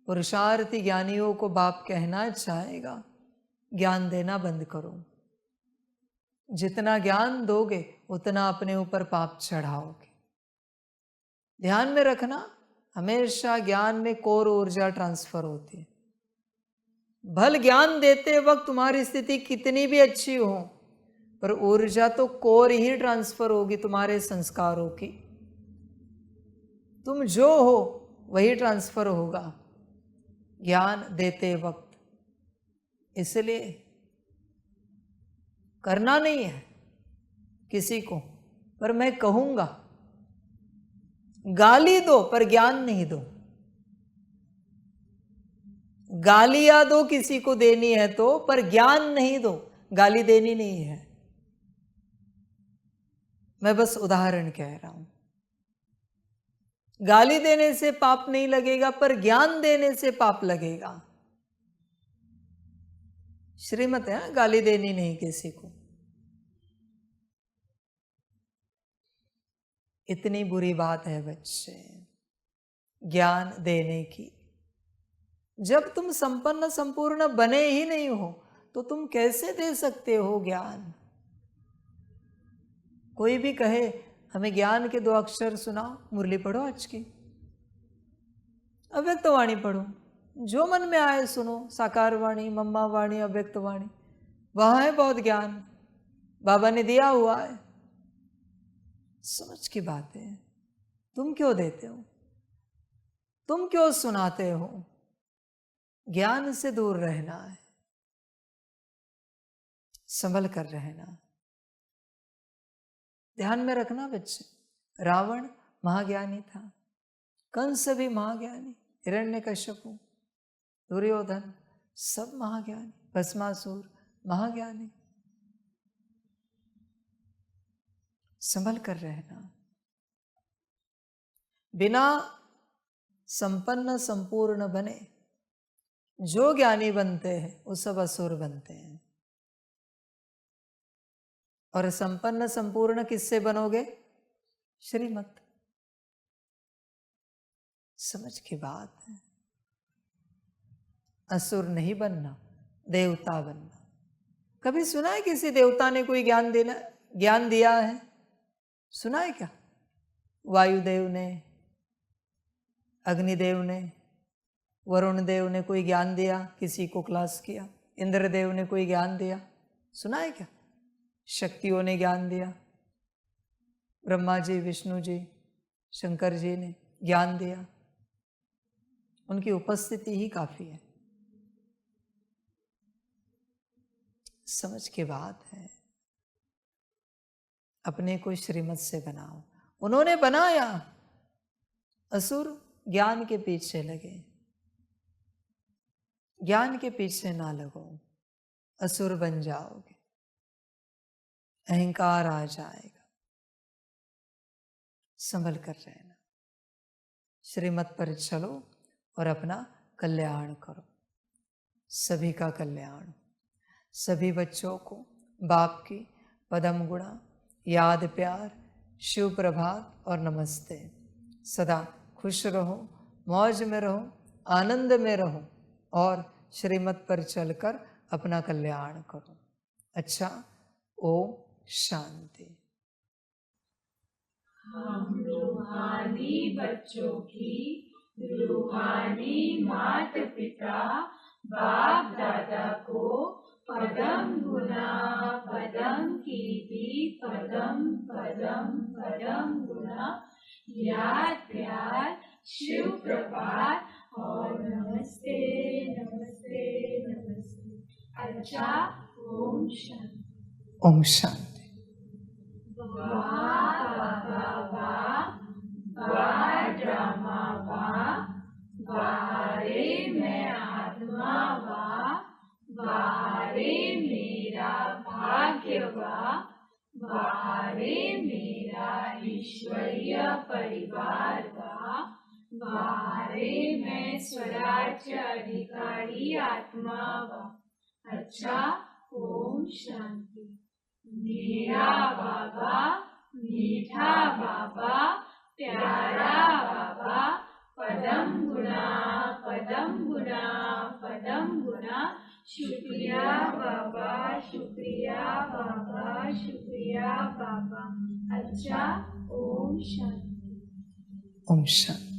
पुरुषार्थी ज्ञानियों को बाप कहना चाहेगा, ज्ञान देना बंद करो। जितना ज्ञान दोगे उतना अपने ऊपर पाप चढ़ाओगे। ध्यान में रखना, हमेशा ज्ञान में कोर ऊर्जा ट्रांसफर होती है। भल ज्ञान देते वक्त तुम्हारी स्थिति कितनी भी अच्छी हो, पर ऊर्जा तो कोर ही ट्रांसफर होगी तुम्हारे संस्कारों की। तुम जो हो वही ट्रांसफर होगा ज्ञान देते वक्त। इसलिए करना नहीं है किसी को, पर मैं कहूंगा गाली दो पर ज्ञान नहीं दो। गालियां दो किसी को देनी है तो, पर ज्ञान नहीं दो। गाली देनी नहीं है, मैं बस उदाहरण कह रहा हूं। गाली देने से पाप नहीं लगेगा, पर ज्ञान देने से पाप लगेगा। श्रीमत है ना, गाली देनी नहीं किसी को। इतनी बुरी बात है बच्चे ज्ञान देने की। जब तुम संपन्न संपूर्ण बने ही नहीं हो तो तुम कैसे दे सकते हो ज्ञान? कोई भी कहे हमें ज्ञान के 2 अक्षर सुनाओ, मुरली पढ़ो आज की, अव्यक्त वाणी पढ़ो, जो मन में आए सुनो, साकार वाणी, मम्मा वाणी, अव्यक्त वाणी, वहां है बहुत ज्ञान, बाबा ने दिया हुआ है। समझ की बात है। तुम क्यों देते हो? तुम क्यों सुनाते हो? ज्ञान से दूर रहना है, संभल कर रहना। ध्यान में रखना बच्चे, रावण महाज्ञानी था, कंस भी महाज्ञानी, हिरण्यकश्यपु, दुर्योधन सब महाज्ञानी, भस्मासुर महाज्ञानी। संभल कर रहना। बिना संपन्न संपूर्ण बने जो ज्ञानी बनते हैं वो सब असुर बनते हैं। और संपन्न संपूर्ण किससे बनोगे? श्रीमत। समझ की बात है। असुर नहीं बनना, देवता बनना। कभी सुना है किसी देवता ने कोई ज्ञान दिया है? सुना है क्या? वायुदेव ने, अग्निदेव ने, वरुण देव ने कोई ज्ञान दिया, किसी को क्लास किया? इंद्रदेव ने कोई ज्ञान दिया? सुना है क्या? शक्तियों ने ज्ञान दिया, ब्रह्मा जी, विष्णु जी, शंकर जी ने ज्ञान दिया। उनकी उपस्थिति ही काफी है। समझ की बात है। अपने को श्रीमत से बनाओ। उन्होंने बनाया, असुर ज्ञान के पीछे लगे। ज्ञान के पीछे ना लगो, असुर बन जाओगे, अहंकार आ जाएगा। संभल कर रहना, श्रीमत पर चलो और अपना कल्याण करो। सभी का कल्याण। सभी बच्चों को बाप की पदम गुणा, याद, प्यार, शिव प्रभात और नमस्ते। सदा खुश रहो, मौज में रहो, आनंद में रहो और श्रीमत पर चलकर अपना कल्याण करो। अच्छा, ओम शांति। हम रूहानी बच्चों की रूहानी माता पिता बाप दादा को पदम गुना पदम कीर्ति पदम पदम पदम गुना याद प्यार शिव प्रभात और नमस्ते नमस्ते नमस्ते। अच्छा, ओम शांति। ओम शांति। वाह वाह वाह वाह ड्रामा वाह वाह रे मैं आत्मा वाह वाह रे मेरा भाग्य वाह रे मेरा ईश्वरीय परिवार वाह रे मैं स्वराज्य अधिकारी आत्मा वाह। अच्छा, ओम शांति। मेरा बाबा मीठा बाबा प्यारा बाबा पदम गुना पदम गुना पदम गुना शुक्रिया बाबा शुक्रिया बाबा शुक्रिया बाबा। अच्छा, ओम शांति। ओम शांति।